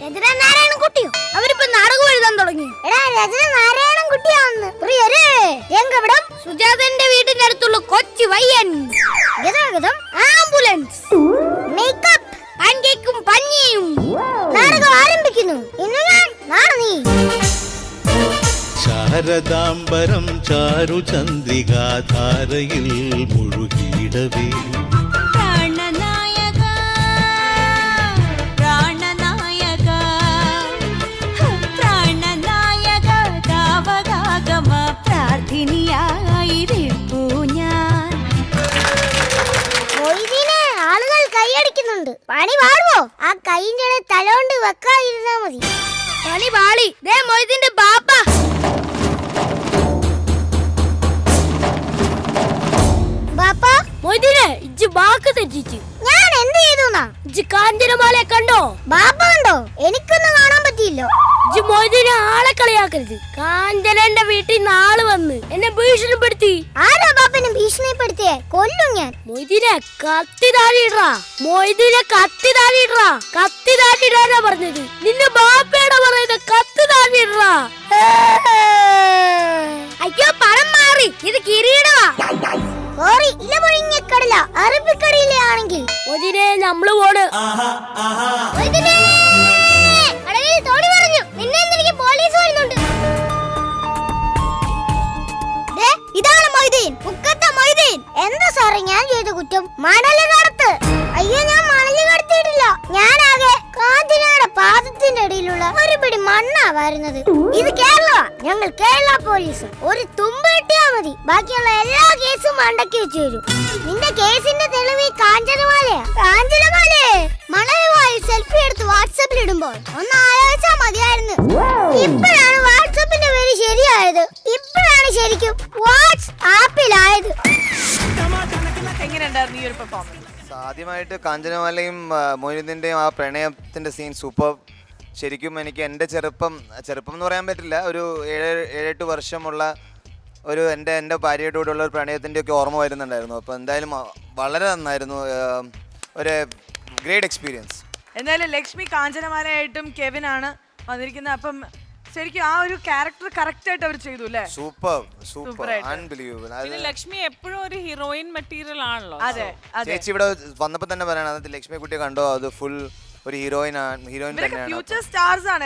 രചന നാരായണൻകുട്ടിയോ? അവരിപ്പോ നാടകം എഴുതാൻ തുടങ്ങി. എടാ രചന നാരായണൻകുട്ടിയാണെന്ന്. പ്രിയരേ, രംഗവിടം സുജാതന്റെ വീടിന്റെ അടുത്തുള്ള കൊച്ചി വയ്യൻ. ഗതാഗതം ആംബുലൻസ്. മേക്കപ്പ് പാൻകേക്കും പഞ്ഞിയും. നാടകം ആരംഭിക്കുന്നു. ഇന്ന് ഞാൻ, നാളെ നീ. ശാരദാംബരം ചാരുചന്ദ്രികാധാരയിൽ മുഴുകിയിടവേ പ്രാണനായക പ്രാണനായക പ്രാണനായക താവകാഗമ പ്രാർത്ഥിനിയായിരിപ്പൂ ഞാൻ. മൊയ്തീനെ ആളുകൾ കൈയടിക്കുന്നുണ്ട്. പണി പാടുവോ? ആ കൈന്റെ തലോണ്ട് വെക്കാതിരുന്നാ മതി. പണി പാളി. ദേ മൊയ്തീന്റെ ബാപ്പ. ബാപ്പ, മൊയ്തീനെ ഇജ്ജ് ബാക്ക് തെറ്റിച്ച്. ഞാൻ എന്ത് ചെയ്തുന്നാ? ഇജ്ജ് കാഞ്ചനമാലയെ കണ്ടോ? ബാപ്പ കണ്ടോ? എനിക്കൊന്നും കാണാൻ പറ്റിയില്ല. ഇജ്ജ് മൊയ്തീനെ ആളെ കളിയാക്കരുത്. കാഞ്ചനന്റെ വീട്ടിൽ നിന്ന് ആള് വന്ന് എന്നെ ഭീഷണിപ്പെടുത്തി. ആരാ ബാപ്പനെ ഭീഷണിപ്പെടുത്തിയേ? കൊല്ലും ഞാൻ. മൊയ്തീനെ കത്തി താഴെയിടാ. മൊയ്തീനെ കത്തി താഴെയിടാ. കത്തി താഴെയിടാനാ പറഞ്ഞത്. നിന്റെ ബാപ്പയുടെ പറയുന്നത് കത്തി താഴെയിടാ. അയ്യോ പണം മാറി. ഇത് കിരീടമാ. അറബിക്കടയിലെ ആണെങ്കിൽ നമ്മള് പോണ്. തോണി പറഞ്ഞു. നിന്നെ എനിക്ക് പോലീസ് വരുന്നുണ്ട്. ഇതാണ് മൊയ്തീൻ, മുക്കത്തെ മൊയ്തീൻ. എന്താ സാറേ ഞാൻ ചെയ്ത കുറ്റം? മണല് കടത്ത്. അയ്യോ ഞാൻ മണല് കടത്തിയിട്ടില്ല. ഞാനാകെ കാഞ്ചനയുടെ പാദത്തിന്റെ ഇടയിലുള്ള ഒരു പിടി മണ്ണാ വരുന്നത്. ഇത് കേരള. ഞങ്ങൾ കേരള പോലീസ്. ഒരു തുമ്പ് കിട്ടിയാ മതി, ബാക്കിയുള്ള എല്ലാ കേസും മണ്ടക്കി വെച്ചു തരും. നിന്റെ കേസിന്റെ തെളിവ് കാഞ്ചനമാലയാ. കാഞ്ചനമാലേ, മണലുമായി സെൽഫി എടുത്ത് വാട്സാപ്പിൽ ഇടുമ്പോൾ ഒന്ന് ആലോചിച്ചാ മതിയായിരുന്നു. ഇപ്പോഴാണ് വാട്സാപ്പിന്റെ പേര് ശരിയായത്. ഇപ്പോഴാണ് ശരിക്കും വാട്സ്ആപ്പിലായത്. എങ്ങനെയുണ്ടായിരുന്നു ഈ ഒരു പെർഫോമൻസ്? ആദ്യമായിട്ട് കാഞ്ചനമാലയും മൊയ്തീന്റെയും ആ പ്രണയത്തിന്റെ സീൻ സൂപ്പർ. ശരിക്കും എനിക്ക് എൻ്റെ ചെറുപ്പം എന്ന് പറയാൻ പറ്റില്ല, ഒരു 7-8 വർഷമുള്ള ഒരു എൻ്റെ ഭാര്യയുടെ കൂടെയുള്ള ഒരു പ്രണയത്തിൻ്റെ ഒക്കെ ഓർമ്മ വരുന്നുണ്ടായിരുന്നു. അപ്പോൾ എന്തായാലും വളരെ നന്നായിരുന്നു. ഒരു ഗ്രേറ്റ് എക്സ്പീരിയൻസ്. എന്തായാലും ലക്ഷ്മി കാഞ്ചനമാലയായിട്ടും കെവിനാണ് വന്നിരിക്കുന്നത്. അപ്പം ശരിക്കും ആ ഒരു ക്യാരക്ടർ കറക്റ്റ് ആയിട്ട് അവർ ചെയ്തു അല്ലേ? Super unbelievable. ലക്ഷ്മി എപ്പോഴും ഒരു ഹീറോയിൻ മെറ്റീരിയൽ ആണല്ലോ. അതെ ചേച്ചി ഇവിടെ വന്നപ്പോൾ തന്നെ പറയണം, അത് ലക്ഷ്മി കുട്ടിയെ കണ്ടോ, അത് ഫുൾ ഒരു ഹീറോയിൻ തന്നെയാണ്. ഫ്യൂച്ചർ സ്റ്റാർസ് ആണ്.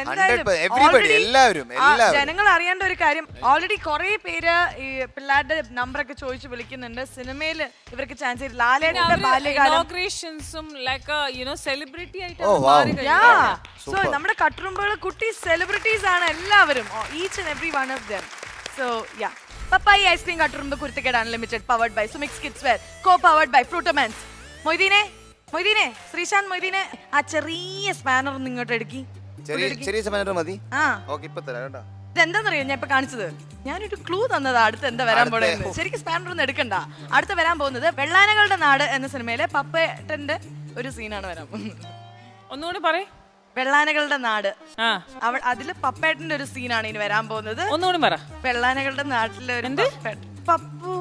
എല്ലാവരും ജനങ്ങൾ അറിയേണ്ട ഒരു കാര്യം, ഓൾറെഡി കുറെ പേര് ഈ പിള്ളേരുടെ നമ്പർ ഒക്കെ ചോദിച്ചു വിളിക്കുന്നുണ്ട്. സിനിമയിൽ ഇവർക്ക് ചാൻസ് ചെയ്ത് ലാലേട്ടന്റെ ബാല്യകാലം സെലിബ്രിറ്റി ആയിട്ട് സോ നമ്മുടെ കട്ടുറുമ്പുകൾ കുട്ടി സെലിബ്രിറ്റീസ് ആണ് എല്ലാവരും. Each and every one of them. So yeah, പപ്പായി ഐസ്ക്രീം കട്ടുറുമ്പ് കുരുത്തക്കേട് unlimited powered by Sumix kids wear, co powered by ഫ്രൂട്ടോമാൻസ്. മൊയ്തീനെ ശ്രീശാന്ത് മൊയ്തീനെ ആ ചെറിയ സ്പാനർ ഒന്ന് ഇങ്ങോട്ട് എടുക്കി. ചെറിയ സ്പാനർ മതി. ഇതെന്താന്നറിയോ ഞാൻ ഇപ്പൊ കാണിച്ചത്? ഞാനൊരു ക്ലൂ തന്നതാ അടുത്ത് എന്താ വരാൻ പോണെന്ന്. ശരിക്കും സ്പാനർ ഒന്നും എടുക്കണ്ട. അടുത്ത് വരാൻ പോകുന്നത് വെള്ളാനകളുടെ നാട് എന്ന സിനിമയിലെ പപ്പേട്ടന്റെ ഒരു സീനാണ് വരാൻ പോകുന്നത്. ഒന്നുകൂടി പറയ്. വെള്ളാനകളുടെ നാട്, അതില് പപ്പേട്ടന്റെ ഒരു സീനാണ് ഇനി വരാൻ പോകുന്നത്. ഒന്നുകൂടി പറ. വെള്ളാനകളുടെ നാട്ടിലെ ഒരു പപ്പു.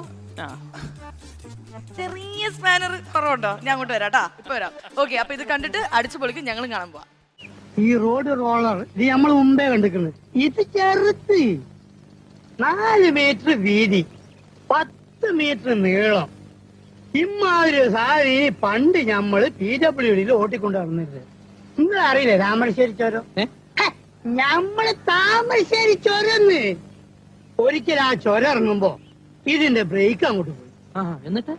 ചെറിയ സ്പാനർ കുറവുണ്ടോ? ഞാൻ അങ്ങോട്ട് വരാട്ടാ, ഇപ്പൊ വരാം. ഓക്കെ, അപ്പൊ ഇത് കണ്ടിട്ട് അടിച്ചു പൊളിക്കും. ഞങ്ങളും കാണാൻ പോവാം. ഈ റോഡ് റോളർ ഇത് നമ്മൾ മുമ്പേ കണ്ടിരിക്കുന്നത്. ഇത് ചെറുത്ത് 4 മീറ്റർ വീതി, 10 മീറ്റർ നീളം. ഇമ്മാതിരി സാരി പണ്ട് നമ്മള് PWDയിൽ ഓട്ടിക്കൊണ്ട് നടന്നിരുന്നത്. നിങ്ങൾ അറിയില്ലേ താമരശ്ശേരി ചുരം? നമ്മള് താമരശ്ശേരി ചുരന്ന് ഒരിക്കൽ ആ ചുരം ഇറങ്ങുമ്പോ ഇതിന്റെ ബ്രേക്ക് അങ്ങോട്ട് പോയി. എന്നിട്ട്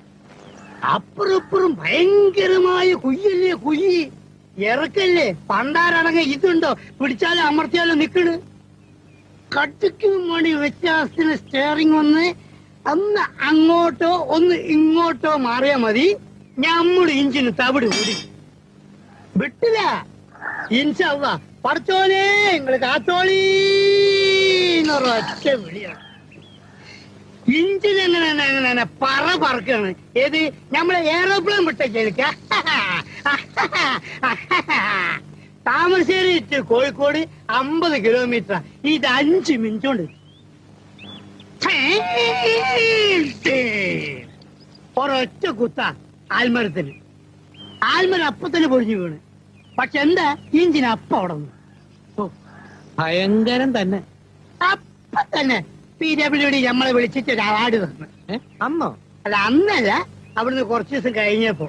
അപ്പുറപ്പുറം ഭയങ്കരമായ കുയ്യല്ലേ, കുയ്യി ഇറക്കല്ലേ. പണ്ടാരടങ്ങ ഇതുണ്ടോ, പിടിച്ചാലും അമർത്തിയാലും നിക്കണ്. കട്ടിക്കും മണി വ്യത്യാസത്തിന് സ്റ്റിയറിംഗ് ഒന്ന് അങ്ങോട്ടോ ഒന്ന് ഇങ്ങോട്ടോ മാറിയാ മതി, ഞമ്മള് ഇഞ്ചിന് തവിട് കൂടി വിട്ടില്ല. ഇൻഷാല്ലാ പടച്ചോനെ നിങ്ങള് കാത്തോളീന്നൊരൊറ്റ വിളിയാണ്. ഇഞ്ചിനെങ്ങനെ പറക്കാണ്. ഏത് നമ്മളെ എയറോപ്ലെയിൻ വിട്ടേക്ക. Thamarassery to Kozhikode 50 kilometre. ഇത് 5 മിനിറ്റ് കൊണ്ട് ഒരൊറ്റ കുത്ത ആൽമരത്തിന്. ആൽമരം അപ്പൊ തന്നെ പൊഴിഞ്ഞു വീണ്. പക്ഷെ എന്താ ഇഞ്ചിന് അപ്പ അവിടെ നിന്ന് ഭയങ്കരം തന്നെ. അപ്പൊ തന്നെ PWD നമ്മളെ വിളിച്ചിട്ട് ഒരു അവാർഡ് തന്നു. അന്നോ? അല്ല, അന്നല്ല, അവിടുന്ന് കുറച്ച് ദിവസം കഴിഞ്ഞപ്പോ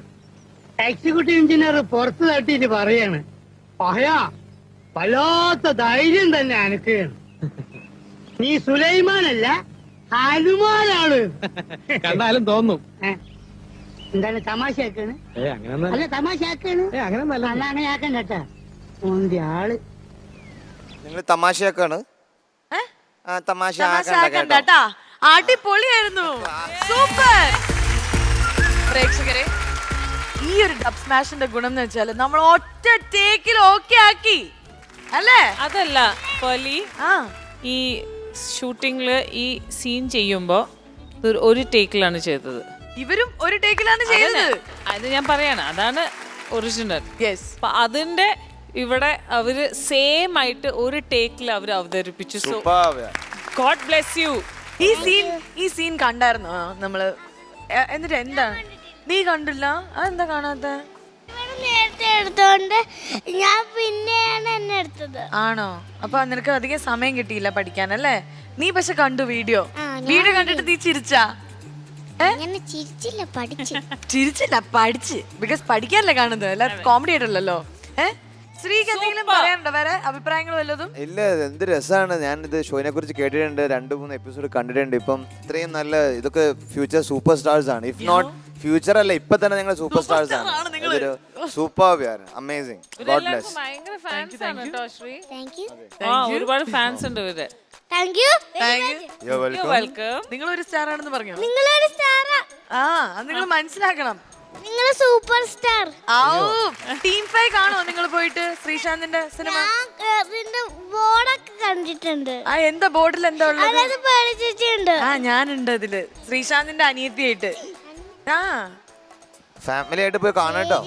എക്സിക്യൂട്ടീവ് എഞ്ചിനീയർ പുറത്ത് തട്ടിയിട്ട് പറയാണ്, പഹയാ വല്ലാത്ത ധൈര്യം തന്നെ അനക്ക്. നീ സുലൈമാനല്ല, ഹനുമാനാണ്. കണ്ടാലും തോന്നും. എന്താണ് തമാശയാക്കാണ്? അല്ല, തമാശയാക്കാണ്. അങ്ങനെ ആക്കണ്ട കേട്ടാ. ഓന്റെ ആള് നിങ്ങൾ തമാശയാക്കാണ്. തമാശ കേട്ടാ. അടിപൊളിയായിരുന്നു. സൂപ്പർ. പ്രേക്ഷകരെ, ഈ ഒരു ഡബ് സ്മാഷിന്റെ ഗുണം എന്ന് വെച്ചാല് നമ്മൾ ഒറ്റ ടേക്കിൽ ഓക്കെ ആക്കി അല്ലേ? അതല്ല പോലി, ഈ ഷൂട്ടിങ്ങില് ഈ സീൻ ചെയ്യുമ്പോ ഒരു ടേക്കിലാണ് ചെയ്തത്. ഇവരും ഒരു ടേക്കിലാണ് ചെയ്തത്. അത് ഞാൻ പറയാണ്, അതാണ് ഒറിജിനൽ. യെസ്. അതിന്റെ ഇവിടെ അവര് സെയിം ആയിട്ട് ഒരു ടേക്കിൽ അവർ അവതരിപ്പിച്ചു. So God bless you. ഈ സീൻ കണ്ടായിരുന്നു നമ്മള്? എന്നിട്ട് എന്താണ് നീ കണ്ടില്ല? അതെന്താ കാണാത്ത? നേരത്തെ എടുത്തോണ്ട് ഞാൻ പിന്നെയാണ് എന്നെ എടുത്തത്. ആണോ? അപ്പൊ നിനക്ക് അധികം സമയം കിട്ടിയില്ല പഠിക്കാൻ അല്ലേ? നീ പക്ഷെ കണ്ടു വീഡിയോ കണ്ടിട്ട് നീ ചിരിച്ചാ? ചിരിച്ചില്ല, പഠിച്ചു. ചിരിച്ചില്ല, പഠിച്ച്. ബിക്കോസ് പഠിക്കാനല്ലേ കാണുന്നത്, അല്ല കോമഡി ആയിട്ടല്ലോ. ശ്രീക്ക് എന്തെങ്കിലും പറയാനുണ്ടോ? വേറെ അഭിപ്രായങ്ങൾ വല്ലതും? ഇല്ല, എന്ത് രസമാണ്. ഞാൻ ഇത് ഷോനെ കുറിച്ച് കേട്ടിട്ടുണ്ട്, 2-3 എപ്പിസോഡ് കണ്ടിട്ടുണ്ട്. ഇപ്പം ഇത്രയും നല്ല ഇതൊക്കെ ഫ്യൂച്ചർ സൂപ്പർ സ്റ്റാർസ് ആണ്. ഇഫ് നോട്ട് ഫ്യൂച്ചർ അല്ല, ഇപ്പൊ തന്നെ ഞങ്ങൾ സൂപ്പർ സ്റ്റാർസ് ആണ്. ഇതൊരു സൂപ്പർ അമേസിംഗ്. God bless. ഭയങ്കര ഫാൻസ് ആണ് കേട്ടോ ശ്രീ. Thank you. ഒരുപാട് ഫാൻസ് ഉണ്ട് ഇവര്. Thank you. You welcome. നിങ്ങൾ ഒരു സ്റ്റാർ ആണെന്ന് പറഞ്ഞു. നിങ്ങളൊരു സ്റ്റാറാ. അത് നിങ്ങൾ മനസ്സിലാക്കണം. നിങ്ങൾ സൂപ്പർ സ്റ്റാർ. ടീം 5 കാണോ നിങ്ങൾ പോയിട്ട് ശ്രീശാന്തിന്റെ സിനിമ? ഇതിന്റെ ബോർഡൊക്കെ കണ്ടിട്ടുണ്ട്. എന്താ ബോർഡിൽ എന്താ ഉള്ളത്? പഠിച്ചിട്ടുണ്ട്. ഞാനുണ്ട് അതില്, ശ്രീശാന്തിന്റെ അനിയത്തിയായിട്ട്. ഫാമിലി ആയിട്ട് പോയി കാണട്ടോ.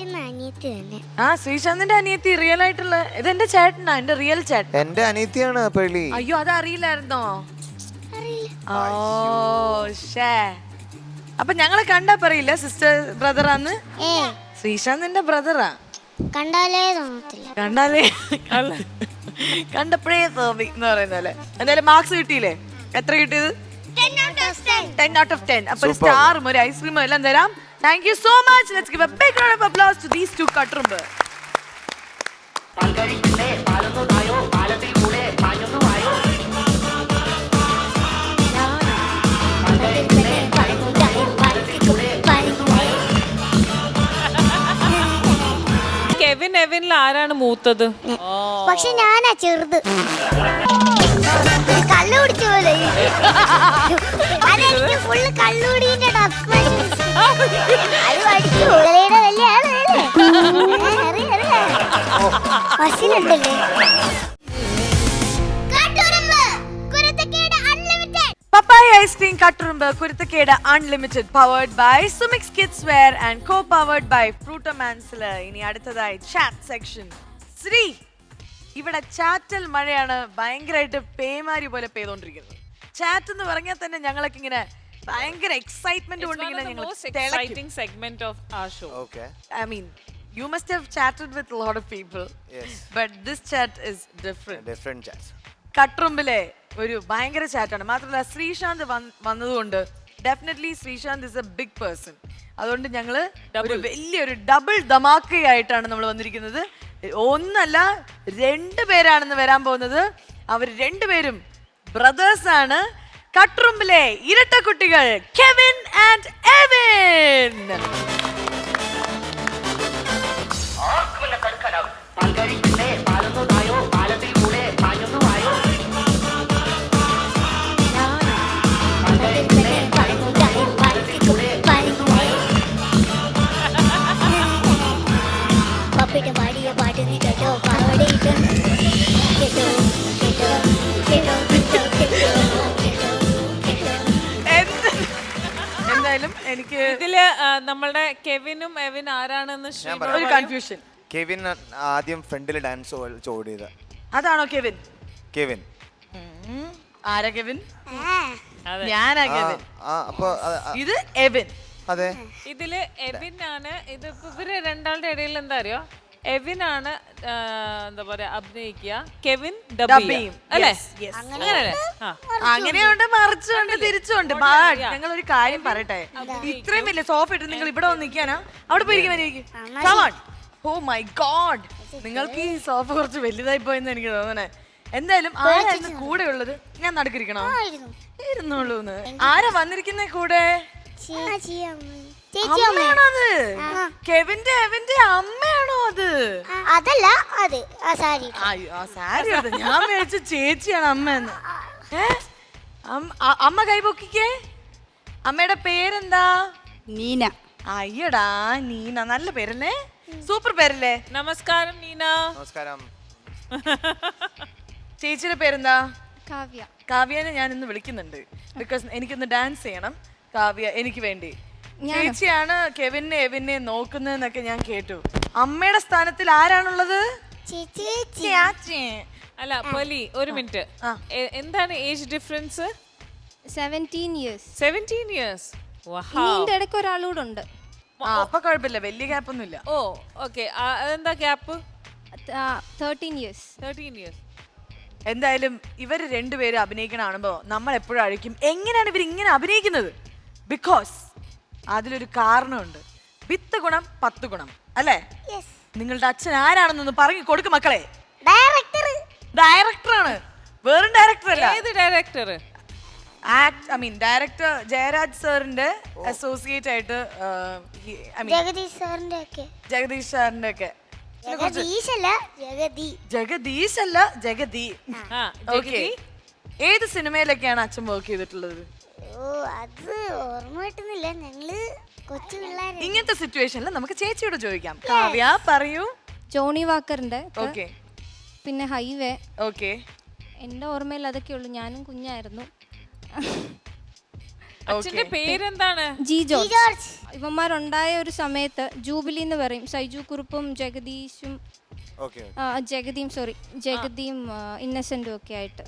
ശ്രീശാന്തിന്റെ അനിയത്തി റിയൽ ആയിട്ടുള്ള ഇതെന്റെ ചേട്ടനാ, എന്റെ റിയൽ ചേട്ടൻ. എന്റെ അനിയത്തിയാണ് പെളി. അയ്യോ, അത് അറിയില്ലായിരുന്നോ? ഓ ഷേ. അപ്പൊ ഞങ്ങളെ കണ്ടാ പറയില്ല സിസ്റ്റർ ബ്രദറാന്ന്? ശ്രീശാന്തിന്റെ ബ്രദറാ. കണ്ടാലേ തോന്നത്തില്ല. കണ്ടപ്പോഴേ തോന്നി എന്ന് പറയുന്ന പോലെ. എന്തായാലും മാർക്സ് കിട്ടിയില്ലേ? എത്ര കിട്ടിയത്? 10 out of 10. അപ്പൊ ഒരു സ്റ്റാറും ഒരു ഐസ്ക്രീമും എല്ലാം തരാം. Thank you so much. Let's give a big round of applause to these two കട്ടുറുമ്പ്. എവിനിൽ ആരാണ് മൂത്തത്? പക്ഷെ ഞാനാ ചെറുത്. കള്ളു കുടിച്ച പോലെ. അതെനിക്ക് ഫുള്ള് കള്ളുകുടീന്റെ ബസ്സിലുണ്ടല്ലേ. പപ്പായ ഐസ്ക്രീം കട്ടുറുമ്പ് കുരുത്തക്കേട് unlimited, powered by Sumix kids wear and co powered by ഫ്രൂട്ടോമാൻസില്. ഇനി അടുത്തതായി ചാറ്റ് സെക്ഷൻ. ശ്രീ, ഇവിടെ ചാറ്റൽ മഴയാണ് ഭയങ്കരമായിട്ട് പേമാരി പോലെ പെയ്തോണ്ടിരിക്കുന്നത്. ചാറ്റ് എന്ന് പറഞ്ഞാൽ തന്നെ ഞങ്ങളൊക്കെ ഇങ്ങനെ ഭയങ്കര എക്സൈറ്റ്മെന്റ് കൊണ്ട് ഇങ്ങനെ ഞങ്ങൾ I mean, you must have chatted with a lot of people. Yes. But this chat is different. Different chats. കട്ടുറുമ്പിലെ ഒരു ഭയങ്കര ചാറ്റാണ്. മാത്രമല്ല ശ്രീശാന്ത് വന്നതുകൊണ്ട് definitely Sreesanth is a big person. അതുകൊണ്ട് ഞങ്ങള് ഒരു വലിയൊരു ഡബിൾ ധമാക്കയായിട്ടാണ് നമ്മൾ വന്നിരിക്കുന്നത്. ഒന്നല്ല 2 പേരാണെന്ന് വരാൻ പോകുന്നത്. അവർ 2 പേരും ബ്രദേഴ്സ് ആണ്. കട്ടുറുമ്പിലെ ഇരട്ട കുട്ടികൾ കെവിൻ ആൻഡ് എവിൻ. പാടിയ പാട്ട് നീ കേട്ടോ, പാവടയിട്ട് കേട്ടോ കേട്ടോ കേട്ടോ കേട്ടോ കേട്ടോ. എന്തായാലും എനിക്ക് ഇതില് നമ്മളുടെ കെവിനും എവിൻ ആരാണെന്ന് ഒരു കൺഫ്യൂഷൻ. കെവിൻ ആദ്യം ഫ്രണ്ടിൽ ഡാൻസ് ഓടിയത്. അതാണോ കെവിൻ? കെവിൻ ആരാ കെവിൻ? ഞാനാ കെവിൻ. ഇത് എവിൻ. അതെ, ഇതില് എവിൻ ആണ്. ഇത് ഇവര് രണ്ടാളുടെ ഇടയിൽ എന്താ അറിയോ, എവിനാണ് എന്താ പറയാ അഭിനയിക്കുക, കെവിൻ Dubbing. ഡബ്ബിയും അല്ലേ? Yes, yes. അങ്ങനെയല്ലേ? ആ. അങ്ങനെയുണ്ട്, മറിച്ചുണ്ട്, തിരിച്ചുണ്ട്. ഞങ്ങൾ ഒരു കാര്യം പറയട്ടെ, ഇത്രയും വലിയ സോഫ ഇട്ട് നിങ്ങൾ ഇവിടെ വന്ന് നിൽക്കാനാ? അവിടെ പോയിരിക്കും. ഓ മൈ ഗോഡ്, നിങ്ങൾക്ക് ഈ സോഫ കുറച്ച് വലുതായി പോയെന്ന് എനിക്ക് തോന്നണേ. എന്തായാലും ആരായിരുന്നു കൂടെ ഉള്ളത്? ഞാൻ നടുക്കിരിക്കണോ? ഇരുന്നോളൂ. ആരാ വന്നിരിക്കുന്നേ കൂടെ? അമ്മയാണോ അത്? കെവിന്റെ എവിന്റെ അമ്മയാണോ അത്? അതല്ല, അത് ആ സാരി. അയ്യോ, ആ സാരി എടുത്ത് ഞാൻ മേടിച്ച ചേച്ചിയാണ് അമ്മ എന്ന്. അമ്മ കൈപൊക്കിക്കേ. അമ്മയുടെ പേരെന്താ? നീന. അയ്യടാ, നീന. നല്ല പേരല്ലേ, സൂപ്പർ പേരല്ലേ. നമസ്കാരം നീന. നമസ്കാരം. ചേച്ചിയുടെ പേരെന്താ? കാവ്യ. കാവ്യനെ ഞാൻ ഇന്ന് വിളിക്കുന്നുണ്ട് ബിക്കോസ് എനിക്കൊന്ന് ഡാൻസ് ചെയ്യണം. കാവ്യ എനിക്ക് വേണ്ടി. ചേച്ചിയാണ് കെവിനെ എവിനെ നോക്കുന്നതെന്നൊക്കെ ഞാൻ കേട്ടു. അമ്മയുടെ സ്ഥാനത്തിൽ ആരാണുള്ളത്? ചേച്ചി. അല്ല പൊലി, ഒരു മിനിറ്റ്. എന്താണ് ഏജ് ഡിഫറൻസ്? 17 years. 17 years. ഇതിന്റെ ഇടയ്ക്ക് ഒരാളൂടെ ഉണ്ട്. അപ്പൊ കുഴപ്പമില്ല, വലിയ ഗ്യാപ്പ് ഒന്നുമില്ല. ഓ ഓക്കെ. അതെന്താ ഗ്യാപ്പ്? 13 years. 13 years. എന്തായാലും ഇവര് രണ്ടുപേരും അഭിനയിക്കണ കാണുമ്പോ നമ്മൾ എപ്പോഴും അഴിക്കും, എങ്ങനെയാണ് ഇവർ ഇങ്ങനെ അഭിനയിക്കുന്നത്? ബിക്കോസ് അതിലൊരു കാരണമുണ്ട്. 10 ഗുണം 10 ഗുണം അല്ലേ? നിങ്ങളുടെ അച്ഛൻ ആരാണെന്നൊന്ന് പറഞ്ഞു കൊടുക്കും മക്കളെ. ഡയറക്ടറാണ്, വെറും ഡയറക്ടർ അല്ല. ഏത് ഡയറക്ടർ? ഡയറക്ടർ ജയരാജ് സാറിന്റെ അസോസിയേറ്റ് ആയിട്ട് ജഗദീഷ് സാറിന്റെ ഒക്കെ. ജഗദീഷ് സാറിന്റെ ഒക്കെ. ജഗദീഷ് അല്ല, ജഗതി. ഓക്കെ. ഏത് സിനിമയിലൊക്കെയാണ് അച്ഛൻ വർക്ക് ചെയ്തിട്ടുള്ളത്? ഓ, അത് ഓർമ്മ കിട്ടുന്നില്ല. ഞങ്ങള് കൊച്ചു പിള്ളേരെ. ഇങ്ങനത്തെ സിറ്റുവേഷനിൽ നമുക്ക് ചേച്ചിയോട് ചോദിക്കാം. കാവ്യ പറയൂ. ജോണി വാക്കറിന്റെ. ഓക്കെ. പിന്നെ ഹൈവേ. ഓക്കെ. എന്റെ ഓർമ്മയിൽ അതൊക്കെ ഉള്ളു, ഞാനും കുഞ്ഞായിരുന്നു. അച്ഛന്റെ പേരെന്താണ്? G George. ഇവന്മാരുണ്ടായ ഒരു സമയത്ത് ജൂബിലി എന്ന് പറയും. സൈജു കുറുപ്പും ജഗദീഷും ജഗതിയും ഇന്നസെന്റും ഒക്കെ ആയിട്ട്.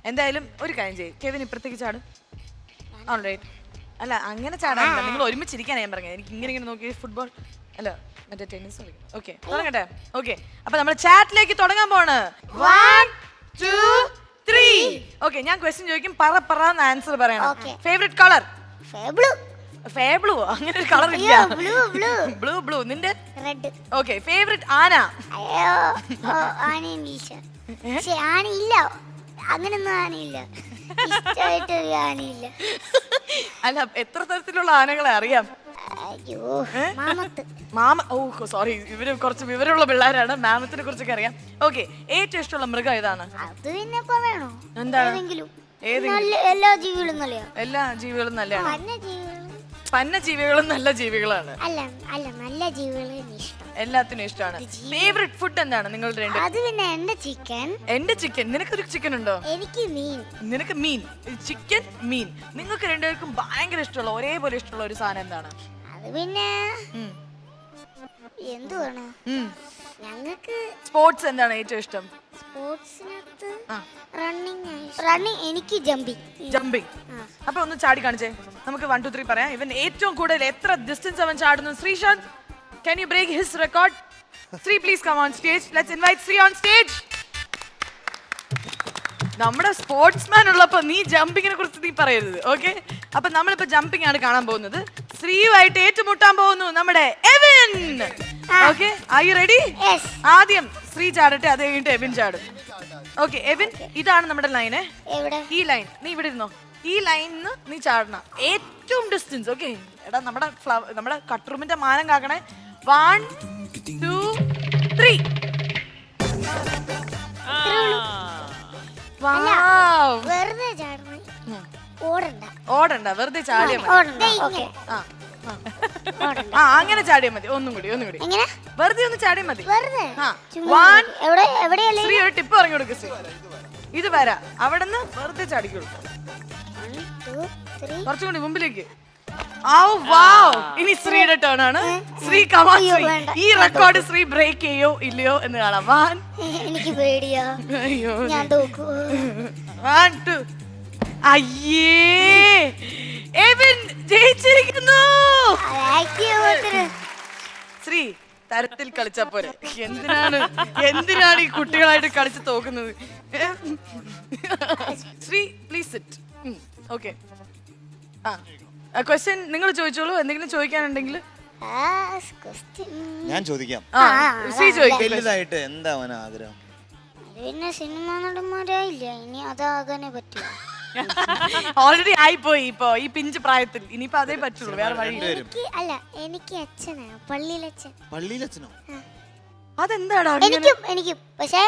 എന്തായാലും ഒരു കാര്യം ചെയ്യും, കെവിൻ ഇപ്പുറത്തേക്ക് ചാടും. അല്ല, അങ്ങനെ ചാടാനില്ല, നിങ്ങൾ ഒരുമിച്ചിരിക്കാനാണ് ഞാൻ പറഞ്ഞത്. എനിക്ക് ഇങ്ങനെ നോക്കി ഫുട്ബോൾ അല്ല മറ്റേ ടെന്നീസ് കളിക്കണം. ഓക്കെ, തുടങ്ങട്ടെ. ഓക്കെ, അപ്പൊ നമ്മൾ ചാറ്റിലേക്ക് തുടങ്ങാൻ പോണ്. 1 2 3. ഓക്കെ, ഞാൻ ക്വസ്റ്റ്യൻ ചോദിക്കും, പറന്ന് ആൻസർ പറയണം. Favourite colour? ഫേബ്ലു. അങ്ങനെ ഒരു കളർ ഇല്ല. ബ്ലൂ. നിന്റെ? റെഡ്. ഓക്കെ. ഫേവറേറ്റ് ആന? ആനയില്ല, അങ്ങനൊന്നും ആനയില്ല. ഇഷ്ടമായിട്ടൊരു ആനയില്ല. അല്ല, എത്ര തരത്തിലുള്ള ആനകളെ അറിയാം? മാമ. ഓ സോറി, ഇവര് കുറച്ച് വിവരമുള്ള പിള്ളേരാണ്. മാമത്തിനെ കുറിച്ചൊക്കെ അറിയാം. ഓക്കെ, ഏറ്റവും ഇഷ്ടമുള്ള മൃഗം ഏതാണ്? അത് പിന്നെ പറയണോ? എന്താണ്? എല്ലാ ജീവികളും നല്ലയാ. എല്ലാ ജീവികളും നല്ലതാണ്. പന്ന ജീവികളും നല്ല ജീവികളാണ്. അല്ല, നല്ല ജീവികളും ഇഷ്ടം. എല്ലാത്തിനും ഇഷ്ടമാണ്. ഫേവറേറ്റ് ഫുഡ് എന്താണ് നിങ്ങളുടെ രണ്ട്? അത് പിന്നെ എന്റെ ചിക്കൻ. എന്റെ ചിക്കൻ. നിനക്കൊരു ചിക്കൻ ഉണ്ടോ? എനിക്ക് മീൻ. നിനക്ക് മീൻ. ചിക്കൻ, മീൻ. നിങ്ങൾക്ക് രണ്ടുപേർക്കും ഭയങ്കര ഇഷ്ടമുള്ള, ഒരേപോലെ ഇഷ്ടമുള്ള ഒരു സാധനം എന്താണ്? അത് പിന്നെ എന്തുവാണ് ഞങ്ങൾക്ക്. സ്പോർട്സ് എന്താണ് ഏറ്റവും ഇഷ്ടം? സ്പോർട്സിനകത്ത് റണ്ണിങ്. എനിക്ക് ജമ്പിങ്. അപ്പൊ ഒന്ന് ചാടി കാണിച്ചേ, നമുക്ക് 1 2 3 പറയാം. ഇവൻ ഏറ്റവും കൂടുതൽ എത്ര ഡിസ്റ്റൻസ് അവൻ ചാടുന്നു? Sreesanth, can you break his record? Sri, please come on stage. Let's invite Sri on stage. നമ്മുടെ സ്പോർട്സ്മാൻ ഉള്ളപ്പോ നീ ജമ്പിങ്ങിനെ കുറിച്ച് നീ പറയരുത്. ഓക്കെ, അപ്പൊ നമ്മളിപ്പോ ജമ്പിങ് ആണ് കാണാൻ പോകുന്നത്. ശ്രീയുമായിട്ട് ഏറ്റുമുട്ടാൻ പോകുന്നു നമ്മുടെ Evin. Okay, are you ready? ആദ്യം ശ്രീ ചാടട്ടെ, അത് കഴിഞ്ഞിട്ട് എവിൻ ചാടും. ഓക്കെ, എവിൻ, ഇതാണ് നമ്മുടെ ലൈന്. ഈ ലൈൻ നീ ഇവിടെ ഇരുന്നോ. ഈ ലൈനിന്ന് നീ ചാടണം, ഏറ്റവും ഡിസ്റ്റൻസ്. ഓക്കെ, എടാ നമ്മുടെ കട്ട്റൂമിന്റെ മാനം കാക്കണേ. 1 2 3. ഓടണ്ട, വെറുതെ ചാടിയാ മതി. അങ്ങനെ ചാടിയാ മതി. ഒന്നും കൂടി വെറുതെ ഒന്ന് ചാടിയാ മതി. ശ്രീ ഒരു ടിപ്പ് പറഞ്ഞു കൊടുക്ക. ശ്രീ ഇത് വരാ, അവിടെ നിന്ന് വെറുതെ ചാടിക്കൊടുക്ക. കുറച്ചും കൂടി മുമ്പിലേക്ക്. ഇനി ശ്രീയുടെ ടേൺ ആണ്. ശ്രീ കമാൻ. ഈ റെക്കോർഡ് ശ്രീ ബ്രേക്ക് ചെയ്യോ ഇല്ലയോ എന്ന് കാണാം. എനിക്ക് പേടിയാ. അയ്യോ, ഞാൻ തോക്കൂ. 1 2. അയ്യേ, എവിൻ ജയിച്ചിരിക്കുന്നു. ശ്രീ തരത്തിൽ കളിച്ചാ പോരെ. എന്തിനാണ് ഈ കുട്ടികളായിട്ട് കളിച്ച് തോക്കുന്നത്? Sree please sit. ഓക്കെ. ആ ക്വസ്റ്റ്യൻ നിങ്ങൾ ചോദിച്ചോളൂ. എന്തെങ്കിലും ചോദിക്കാനുണ്ടെങ്കിൽ ഞാൻ ചോദിക്കാം. ശ്രീ ചോദിക്കും. വലുതായിട്ട് എന്താ അവന് ആഗ്രഹം? പിന്നെ സിനിമ നടന്മാരായില്ല, ഇനി അതാകാനേ പറ്റൂ. ഓൾറെഡി ആയിപ്പോയി ഇപ്പൊ ഈ പിഞ്ച് പ്രായത്തിൽ. ഇനിയിപ്പോ അതേ പറ്റുള്ളൂ, വേറെ വഴി. എനിക്ക് അച്ഛനാ, പള്ളിയിലച്ഛൻ. പള്ളിയിലച്ഛനോ? അതെന്താടാ? എനിക്കും പക്ഷേ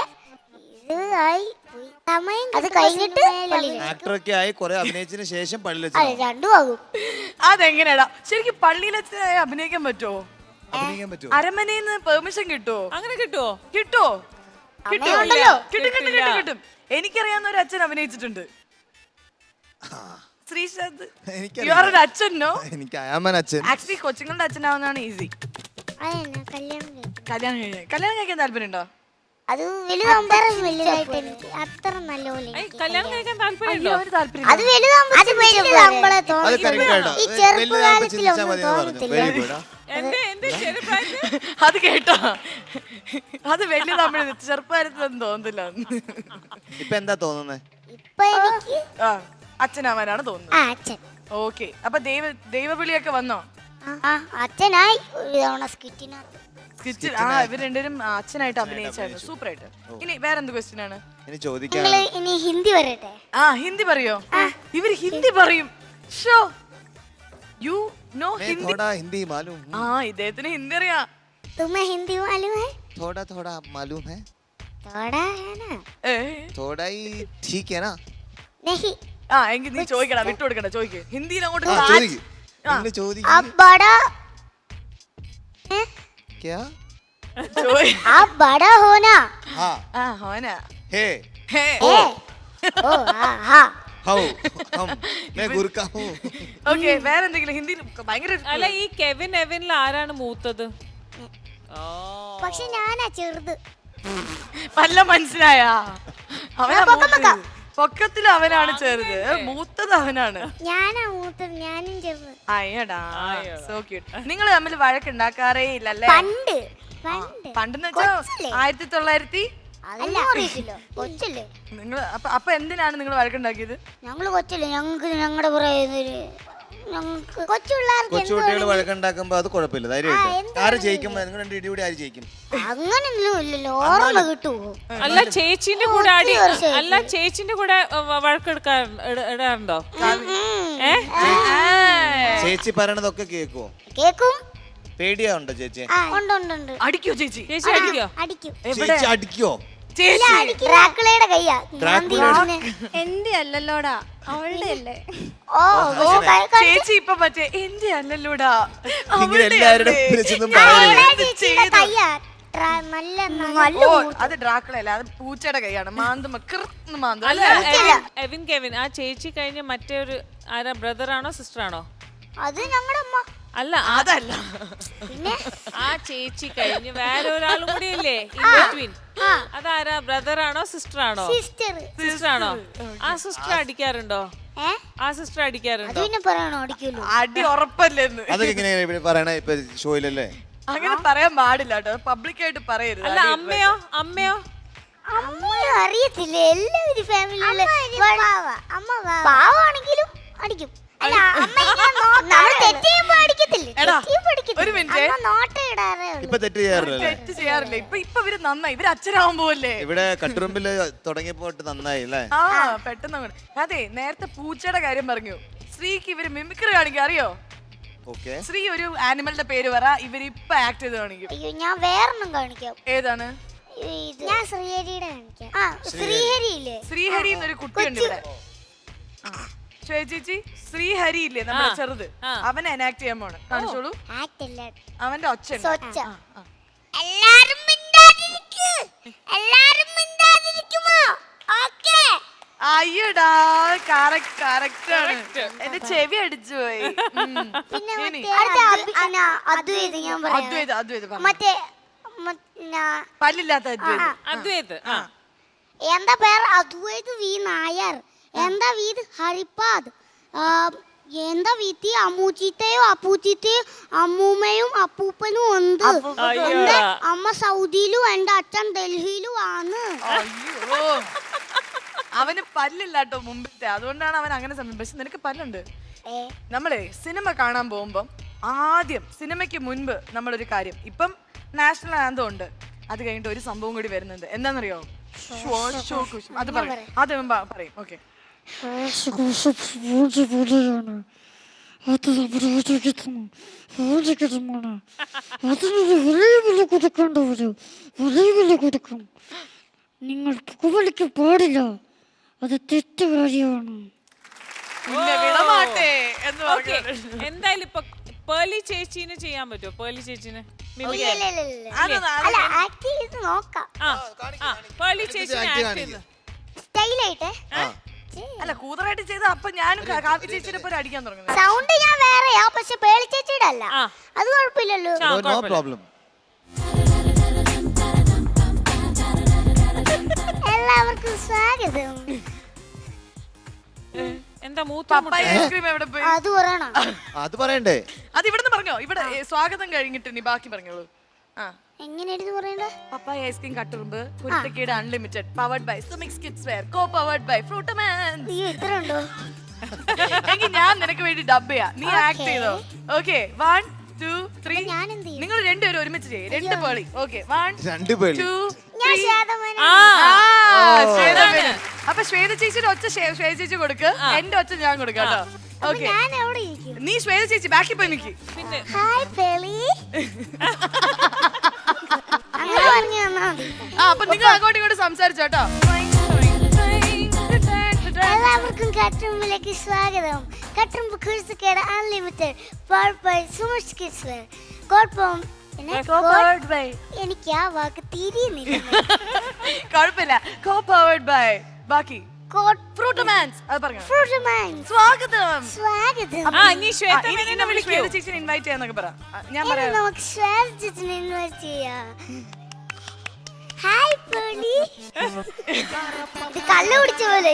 ഇത് ആയി പോയി. സമയം അത് കഴിഞ്ഞിട്ട് ആക്ടറൊക്കെ ആയി കുറെ അഭിനയിച്ചതിന് ശേഷം പള്ളിയിലച്ഛനോ? രണ്ടും ആകും. അതെങ്ങനെയാടാ ശരിക്കും പള്ളിയിലച്ഛനായി അഭിനയിക്കാൻ പറ്റുമോ? അഭിനയിക്കാൻ പറ്റുമോ? അരമനയിന്ന് പെർമിഷൻ കിട്ടുമോ? അങ്ങനെ കിട്ടുമോ? കിട്ടുമോ? സമയമുണ്ടല്ലോ. കിട്ടും. എനിക്കറിയാവുന്ന ഒരു അച്ഛൻ അഭിനയിച്ചിട്ടുണ്ട്. ശ്രീശാന്ത്. You are an അച്ഛനോ? എനിക്ക് അയാമൻ അച്ഛൻ. ആക്ച്വലി കൊച്ചുങ്ങളുടെ അച്ഛനാവുന്നതാണ് ഈസി. കല്യാണം കഴിക്കാൻ താല്പര്യമുണ്ടോ? അത് വലുതായിട്ട് എനിക്ക് അത്ര നല്ലപോലെ കല്യാണം കഴിക്കാൻ താല്പര്യമുണ്ടോ? അത് വലുതാകുമ്പോ അത് correct ആയിട്ടോ. ഈ വലുതാകുമ്പോ ചിന്തിച്ചാൽ മതി എന്ന് പറഞ്ഞു. തോന്നത്തില്ല. Very good. എന്റെ ചെറുപ്രായത്തിൽ അത് കേട്ടോ, അത് വലിയ തമിഴ് ചെറുപ്പകാലത്തിലൊന്നും തോന്നുന്നില്ല. ഇപ്പൊ എന്താ തോന്നുന്നത്? ഇപ്പൊ എനിക്ക് അച്ഛനാവാനാണ് തോന്നുന്നത്. അച്ഛൻ. ഓക്കെ. അപ്പൊ ദൈവവിളിയൊക്കെ വന്നോ? അച്ഛനായി ഒരു തവണ സ്കിറ്റിനകത്ത്. ഇവർ രണ്ടുപേരും അച്ഛനായിട്ട് അഭിനയിച്ചായിരുന്നു. സൂപ്പർ ആയിട്ട്. ഇനി വേറെന്ത് ക്വസ്റ്റ്യൻ ആണ് ഇനി ചോദിക്കാൻ? ഇനി ഹിന്ദി വരട്ടെ. ഹിന്ദി പറയോ? ഇവര് ഹിന്ദി പറയും. So you know Hindi? Hindi മാലൂം. ഇദ്ദേഹത്തിന് ഹിന്ദി അറിയാം. तुम्हें हिंदी मालूम है? थोड़ा थोड़ा मालूम है. थोड़ा है ना? थोड़ा ही ठीक है ना? नहीं. എങ്കിൽ നീ ചോദിക്കടാ, വിട്ടുകൊടുക്കണ്ട, ചോദിക്ക് ഹിന്ദിയിൽ അങ്ങോട്ട്. आप बड़ा क्या? आप बड़ा हो ना? हाँ ഹോന है ओ हाँ. हाउ हम मैं गुरका हूँ. ഓക്കെ. വേറെന്തെങ്കിലും ഹിന്ദിയിൽ ഭയങ്കര അല്ല, ഈ കെവിൻ എവിനിൽ ആരാണ് മൂത്തത്? പക്ഷെ ഞാനാ ചെറുത്. വല്ല മനസ്സിലായ? പൊക്കത്തിൽ അവനാണ് ചെറുത്, മൂത്തത് അവനാണ്. ഞാനാ മൂത്തത്, ഞാനും ചെറുത്. അയ്യടാ, സോ ക്യൂട്ട്. നിങ്ങൾ തമ്മിൽ വഴക്കുണ്ടാക്കാറേ ഇല്ലല്ലേ? പണ്ടെന്ന് വെച്ചാ 1900 കൊച്ചല്ലേ നിങ്ങൾ അപ്പൊ എന്തിനാണ് നിങ്ങൾ വഴക്കുണ്ടാക്കിയത്? ഞങ്ങള് കൊച്ചല്ലേ, ഞങ്ങക്ക് ഞങ്ങളുടെ കൊച്ചുകുട്ടികൾ വഴക്കുണ്ടാക്കുമ്പോ അത് കുഴപ്പമില്ല, ധൈര്യമായിട്ട്. ആര് ജയിക്കും? നിങ്ങൾ രണ്ട് ഇടികൂടി ആര് ജയിക്കും? അങ്ങനൊന്നും ഇല്ലല്ലോ, ഓർമ്മ കിട്ടുമോ? അല്ല, ചേച്ചിന്റെ കൂടെ ചേച്ചിന്റെ കൂടെ വഴക്കെടുക്കാറുണ്ടോ? ചേച്ചി പറയണതൊക്കെ കേക്കുവോ? കേക്കും. പേടിയാ ഉണ്ടോ ചേച്ചി? അടിക്കോ ചേച്ചി? ചേച്ചി അടിക്കോ? ചേച്ചി അടിക്കോ? ഡ്രാക്കുളയുടെ കയ്യാ. എന്റെ അല്ലല്ലോടാ, അവളുടെ അല്ലേ? ചേച്ചി ഇപ്പൊ മറ്റേ എന്റെ അല്ലല്ലോടാ അത് ഡ്രാക്കുളയല്ല, അത് പൂച്ചയുടെ കൈയാണ്. മാന്തും. അല്ല, എവിൻ കെവിൻ, ആ ചേച്ചി കഴിഞ്ഞ മറ്റേ ഒരു ആരാ, ബ്രദർ ആണോ സിസ്റ്റർ ആണോ? അത് ഞങ്ങളുടെ അമ്മ. അല്ല, അതല്ല. പിന്നെ ആ ചേച്ചി കഴിഞ്ഞ് വേറെ ഒരാളും കൂടി ഇല്ലേ ഇൻ ബിറ്റ്വീൻ? അതാരാ, ബ്രദർ ആണോ സിസ്റ്റർ ആണോ? സിസ്റ്റർ ആണോ? ആ സിസ്റ്റർ അടിക്കാറുണ്ടോ? ആ സിസ്റ്റർ അടിക്കാറുണ്ടോ? പിന്നെ പറയണോ അടിക്കുമല്ലോ? അടി ഉറപ്പല്ലെന്ന്. അതൊക്കെ എങ്ങനെയാ പറയണ ഇപ്പൊ ഷോയിലല്ലേ? അങ്ങനെ പറയാൻ പാടില്ല കേട്ടോ, പബ്ലിക്കായിട്ട് പറയരുത്. അല്ല, അമ്മയോ? അമ്മ അറിയത്തില്ല, എല്ലാവരും ഫാമിലിയിലെ അമ്മ പാവാണെങ്കിലും അടിക്കും. ഒരു മിനിറ്റ്, തെറ്റ് ചെയ്യാറില്ല. തെറ്റ് ചെയ്യാറില്ല. ഇപ്പൊ ഇവര് നന്നായി, ഇവര് അച്ഛനാവുമ്പോലെ. ഇവിടെ കട്ടുറുമ്പില് തുടങ്ങിയപ്പോ നന്നായി അല്ലേ? പെട്ടെന്ന്. അതെ, നേരത്തെ പൂച്ചയുടെ കാര്യം പറഞ്ഞു. ശ്രീക്ക് ഇവര് മിമിക്രി കാണിക്കാൻ അറിയോ? ശ്രീ ഒരു ആനിമലിന്റെ പേര് പറ, ഇവര് ഇപ്പൊ ആക്ട് ചെയ്ത് കാണിക്കും. അയ്യോ, ഞാൻ വേറൊന്നും കാണിക്കാം. ഏതാണ്? ഞാൻ ശ്രീഹരിയുടെ കാണിക്കാം. ശ്രീഹരിയില്ലേ? ശ്രീഹരി എന്നൊരു കുട്ടിയുണ്ട് ഇവിടെ. ചേച്ചി, ശ്രീഹരി ഇല്ലേ നമ്മുടെ ചെറുത്, അവനെ എനാക്ട് ചെയ്യാൻ പോണ്. കാണിച്ചോളൂ. അവന്റെ ഒച്ച അയ്യടാ, കറക്റ്റ് ആണ്. എന്റെ ചെവി അടിച്ചു പോയി. പല്ലില്ലാത്ത അദ്വൈത്. എന്താ പേര്? അദ്വൈത് വി നായർ. എന്താ വീട്? ഹരിപ്പാട്. എന്താ വീട്ടി അമ്മൂച്ചിത്തെയും അപ്പൂച്ചിത്തെയും അമ്മൂമ്മയും അപ്പൂപ്പനും ഉണ്ട്. എന്റെ അമ്മ സൗദിയിലും എന്റെ അച്ഛൻ ഡൽഹിയിലും ആണ്. അയ്യോ അവന് പല്ലില്ലാട്ടോ മുമ്പിത്തെ, അതുകൊണ്ടാണ് അവൻ അങ്ങനെ സമയം. പക്ഷെ നിനക്ക് പല്ലുണ്ട്. നമ്മളെ സിനിമ കാണാൻ പോകുമ്പം ആദ്യം സിനിമയ്ക്ക് മുൻപ് നമ്മളൊരു കാര്യം, ഇപ്പം നാഷണൽ ആന്തം ഉണ്ട്, അത് കഴിഞ്ഞിട്ട് ഒരു സംഭവം കൂടി വരുന്നുണ്ട്. എന്താണെന്നറിയോ? അത് പറയും, അത് പറയും. ഓക്കെ, നിങ്ങൾ പുകവലിക്ക് പാടില്ല, അത് തെറ്റ് കാര്യമാണ്. എന്തായാലും ഇപ്പൊ പേർലി ചേച്ചീനെ ചെയ്യാൻ പറ്റുമോ? പേർലി ചേച്ചീനെ പേർലി ചേച്ചീനെ ആക്ട് ചെയ്ത് സ്റ്റൈലായിട്ട് അല്ല കൂതറായിട്ട് ചെയ്ത. അപ്പൊ ഞാനും കാപ്പി ചേച്ചിയുടെ പോലെ അടിക്കാൻ തുടങ്ങുന്നത്. സൗണ്ട് ഞാൻ വേറെയാ, പക്ഷെ പേളി ചേച്ചിയുടെ അല്ല. അത് കുഴപ്പമില്ലല്ലോ. No problem. എല്ലാവർക്കും സ്വാഗതം. എന്താ മൂത്ത പപ്പായ ഐസ്ക്രീം എവിടെ പോയി? അത് പറയണം. അത് പറയണ്ടേ? അത് ഇവിടുന്ന് പറഞ്ഞോ. ഇവിടെ സ്വാഗതം കഴിഞ്ഞിട്ട് നീ ബാക്കി പറഞ്ഞോളൂ. എങ്ങനെയായിരുന്നു പറയണ്ടേ? പപ്പായ ഐസ്ക്രീം കട്ടുറുമ്പ് കുരുത്തക്കേട് unlimited powered by Sumix kids wear co powered by ഫ്രൂട്ടമാൻ. ഇത്ര ഉണ്ടോ? എങ്കിൽ ഞാൻ നിനക്ക് വേണ്ടി ഡബ് ചെയ്യാം, നീ ആക്ട് ചെയ്തോ. ഓക്കെ, 1 2 3. നിങ്ങൾ രണ്ടുപേരും ഒരുമിച്ച് ചെയ്യും. 2 പേളി. ഓക്കെ, 1 2 പേളി. 2 ഞാൻ 3. ശ്വേതമേനൻ. അപ്പൊ ശ്വേത ചേച്ചിയുടെ ഒച്ച ശ്വേത ചേച്ചി കൊടുക്ക്, എന്റെ ഒച്ച ഞാൻ കൊടുക്കാം കേട്ടോ. ഓക്കെ, ഞാൻ എവിടെ ഇരിക്കും? നീ ശ്വേത ചേച്ചി ബാക്കി പോയി നിൽക്കി. പിന്നെ ഹായ് പേളി. അങ്ങനെ പറഞ്ഞു തന്നാ മതി. അപ്പൊ നിങ്ങൾ അങ്ങോട്ടും ഇങ്ങോട്ടും സംസാരിച്ചോട്ടോ. എല്ലാവർക്കും കട്ടുറുമ്പിലേക്ക് സ്വാഗതം. കട്ടുറുമ്പ് കുരുത്തക്കേട് unlimited powered by Sumix kids wear കോട്ടം. എനിക്ക് ആ വാക്ക് തിരിയുന്നില്ല. കുഴപ്പമില്ല, കോ പവർഡ് ബൈ ബാക്കി ഫ്രൂട്ടമാൻസ്. അത് പറഞ്ഞു. സ്വാഗതം. സ്വാഗതം. നീ ശ്വേതമേനനെ വിളിക്കൂ. ശ്വേത ചേച്ചിനെ ഇൻവൈറ്റ് ചെയ്യാന്നൊക്കെ പറ. ഞാൻ പറയാം. നമുക്ക് ശ്വേത ചേച്ചിനെ ഇൻവൈറ്റ് ചെയ്യാം. ഹായ് പേളി. ഇത് കള്ളു കുടിച്ച പോലെ.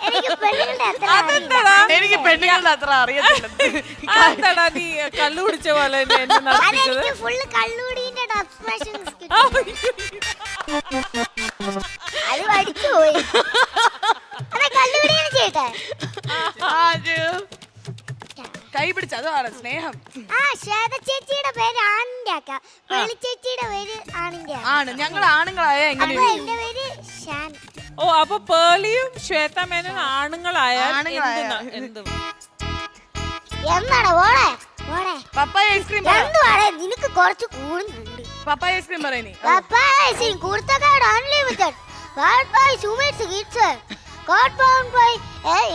എനിക്ക് പെണ്ണുങ്ങളുടെ അത്ര എനിക്ക് പെണ്ണുങ്ങളുടെ അത്ര അറിയത്തില്ല. അതെന്താടാ നീ കള്ളു കുടിച്ച പോലെ എന്നെ നടത്തിച്ചത്? അതെനിക്ക് ഫുള്ള് കള്ളുകുടീന്റെ എക്സ്പ്രഷൻസ് കിട്ടി. അത് പഠിച്ചു പോയി. അതെ, കള്ളുകുടിയാണ് ചെയ്യട്ടെ. കൈ പിടിച്ച അതാണ് സ്നേഹം. ശ്വേത ചേച്ചിയുടെ പേര് ആണിന്റെ ആക്ക, പേളി ചേച്ചിയുടെ പേര് ആണിന്റെ ആണ്. ഞങ്ങൾ ആണുങ്ങളായ എങ്ങനെ? എന്റെ പേര് ഷാൻ. ഓ, അപ്പൊ പേളിയും ശ്വേതമേനൻ ആണുങ്ങളായാൽ എന്തും എന്നാണ് ഓളെ ഓളെ പപ്പായ ഐസ്ക്രീം എന്തുവാണേ നിനക്ക് കുറച്ച് കൂടുന്നുണ്ട്. പപ്പായ ഐസ്ക്രീം പറയ നീ. പപ്പായ ഐസ്ക്രീം കുരുത്തക്കേട് unlimited powered by Sumix kids കോട്ട് പവർഡ് ബൈ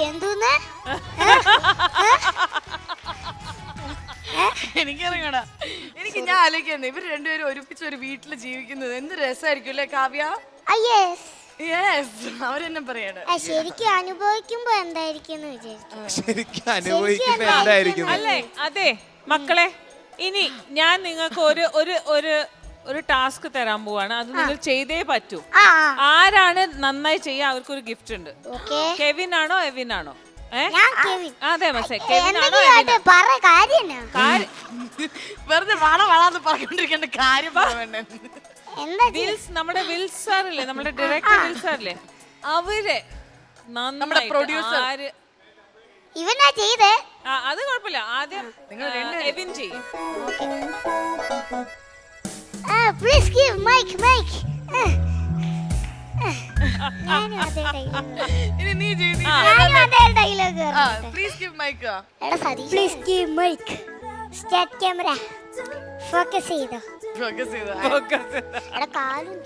എന്തുന്ന് എനിക്കറിയണ. എനിക്ക് ഞാൻ ആലോചിക്കുന്നത് ഇവർ രണ്ടുപേരും ഒരുമിച്ച് ഒരു വീട്ടിൽ ജീവിക്കുന്നത് എന്ത് രസമായിരിക്കും അല്ലേ കാവ്യ? അവരെന്നെ പറയാണ്. ശരിക്കും അനുഭവിക്കുമ്പോ എന്തായിരിക്കും ശരിക്കും അനുഭവിക്കുമ്പോ എന്തായിരിക്കും അല്ലേ? അതെ മക്കളെ, ഇനി ഞാൻ നിങ്ങൾക്ക് ഒരു ടാസ്ക് തരാൻ പോവാണ്. അത് നിങ്ങൾ ചെയ്തേ പറ്റൂ. ആരാണ് നന്നായി ചെയ്യാൻ അവർക്കൊരു ഗിഫ്റ്റ് ഉണ്ട്. കെവിൻ ആണോ എവിൻ ആണോ? അതെ മസേ, കെവിൻ ആണോ എവിൻ? വെറുതെ വളാന്ന് പറഞ്ഞോണ്ടിരിക്കേണ്ട കാര്യം പറയണ്ടേ. നമ്മുടെ വിൽസ് സാറില്ലേ, നമ്മുടെ ഡയറക്ടർ വിൽസ് സാറില്ലേ, അവര് നമ്മുടെ പ്രൊഡ്യൂസർ ഇവനാ ചെയ്തേ. അത് കുഴപ്പമില്ല. ആദ്യം നിങ്ങൾ എവിൻ ചെയ്യും. Please give mic. ഇനി നീ ചെയ്ത് ഡയലോഗ്. Please give mike. എടാ Sathi, please give mike. Start camera. Focus ചെയ്തോ.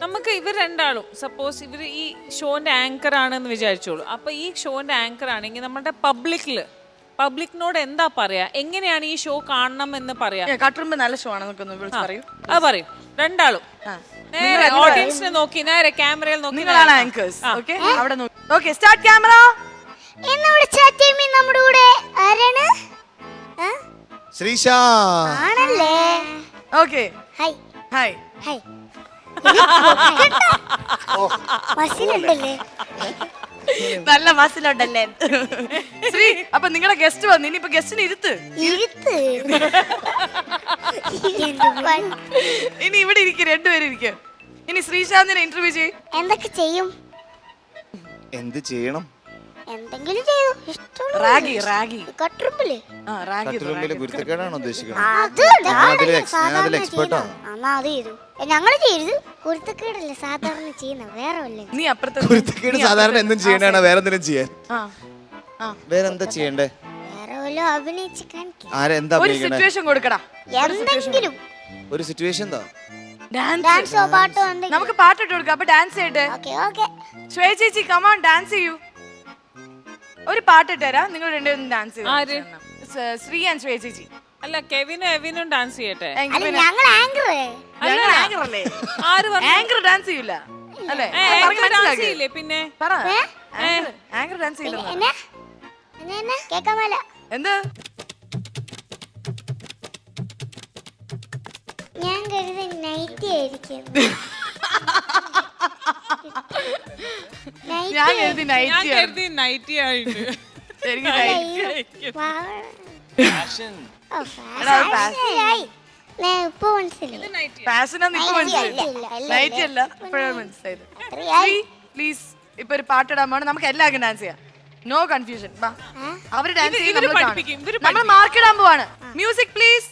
നമുക്ക് ഇവർ രണ്ടാളും സപ്പോസ് ഇവർ ഈ ഷോന്റെ ആങ്കർ ആണെന്ന് വിചാരിച്ചോളൂ. അപ്പൊ ഈ ഷോന്റെ ആങ്കർ ആണെങ്കിൽ നമ്മുടെ പബ്ലിക്കിനോട് എന്താ പറയാ, എങ്ങനെയാണ് ഈ ഷോ കാണണം എന്ന് പറയാ? കട്ടുറുമ്പ് നല്ല ഷോ ആണ്, പറയൂ. അത് പറയും രണ്ടാളും. നേരെ ഓഡിയൻസിനെ നോക്കി, നേരെ ക്യാമറയിൽ നോക്കി. നിങ്ങളാണ് ആങ്കേഴ്സ്. ഓക്കേ, അവിടെ നോക്കി. Okay, start camera. ഇന്ന് വിളിച്ച ടീമിൽ നമ്മുടെ കൂടെ ആരാണ്? ശ്രീശാ ആണല്ലേ? Okay, hi hi hi. മസിലുണ്ടല്ലേ? നല്ല മാസിലുണ്ടല്ലേ ശ്രീ. അപ്പൊ നിങ്ങളുടെ ഗസ്റ്റ് വന്നു, ഇനിയിപ്പോ ഗസ്റ്റിന് ഇരുത്ത്. ഇനി ഇവിടെ ഇരിക്കും, രണ്ടുപേരും ഇരിക്കും. ഇനി ശ്രീശാന്തിനെ ഇന്റർവ്യൂ ചെയ്യും. എന്തൊക്കെ ചെയ്യും? എന്ത് ചെയ്യണം? എന്തെങ്കിലും ചെയ്യൂ. ഇഷ്ടമുള്ള റാഗി കട്ടുറുമ്പില് ആ റാഗി കട്ടിലുള്ളിൽ ഗുരുത്തക്കേടാണോ ഉദ്ദേശിക്കുന്നത്? അത് ഞാനതിൽ എക്സ്പെർട്ടാണ്. എന്നാ അത് ചെയ്തു. ഞങ്ങള് ചെയ്തു. കുരുത്തക്കേടല്ലേ സാധാരണ ചെയ്യുന്ന, വേറെ വല്ല. നീ അപ്പുറത്തെ ഗുരുത്തക്കേട് സാധാരണ എന്തും ചെയ്യണാണ്, വേറെ എന്തെങ്കിലും ചെയ്യാൻ. ആ ആ വേറെ എന്താ ചെയ്യണ്ടേ? വേറെ വല്ല അഭിനയിച്ച് കാണിക്കും. എന്താ ഒരു അഭിനയിക്കണേ? സിറ്റുവേഷൻ കൊടുക്കടാ. എന്തെങ്കിലും ഒരു സിറ്റുവേഷൻ എന്താ? ഡാൻസോ പാട്ടോ എന്തെങ്കിലും. നമുക്ക് പാട്ടിട്ട് കൊടുക്കാം. അപ്പൊ ഡാൻസ് ചെയ്യട്ടെ. Okay okay. ശ്വേത ചേച്ചി കമോൺ ഡാൻസ് ചെയ്യൂ. ഒരു പാട്ടിട്ട് തരാം, നിങ്ങൾ രണ്ടുപേരും ഡാൻസ് ആര്? ചെയ്യും. ശ്രീ ആൻഡ് ശ്വേത ചേച്ചി. അല്ല കെവിനും എവിനും ഡാൻസ് ചെയ്യട്ടെ. അല്ല ഞങ്ങൾ ആങ്കർ. ആങ്കർ അല്ലേ? ആര് പറഞ്ഞു? ആങ്കർ ഡാൻസ് ചെയ്യൂല അല്ലേ? ഡാൻസ് ചെയ്യില്ലേ പിന്നെ? പറ. ആങ്കർ ഡാൻസ് ചെയ്യില്ല. എന്നെ എന്നെ കേക്കാൻ മേല. എന്ത്? ഞാൻ കരുതി നൈറ്റി ആയിരിക്കും. ഞാൻ കരുതി ഞാൻ നൈറ്റ് കരുതി നൈറ്റി ആയിട്ട്. ശരിക്കും ഇപ്പൊ മനസ്സിലായി. ഫാഷനാന്ന് ഇപ്പൊ മനസ്സിലായി. നൈറ്റ് അല്ല, ഇപ്പോഴാണ് മനസ്സിലായത്. പ്ലീസ് ഇപ്പൊ ഒരു പാട്ടിടാൻ വേണം, നമുക്ക് എല്ലാവർക്കും ഡാൻസ് ചെയ്യാം. No confusion. അവര് ഡാൻസ് ചെയ്യും, നമ്മൾ മാർക്ക് ഇടാൻ പോവാണ്. Music please.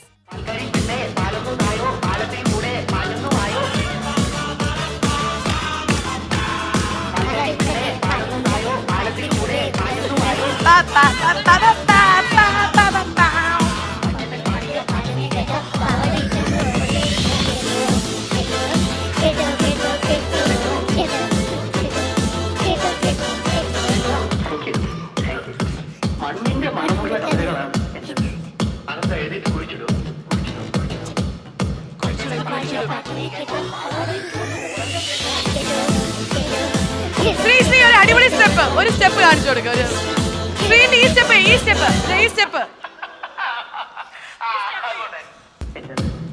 ശ്രീ ശ്രീ ഒരു അടിപൊളി സ്റ്റെപ്പ്, ഒരു സ്റ്റെപ്പ് കാണിച്ചു കൊടുക്കുക. ഒരു ശ്രീന്റെ ഈ സ്റ്റെപ്പ്, ഈ സ്റ്റെപ്പ്, ഈ സ്റ്റെപ്പ്,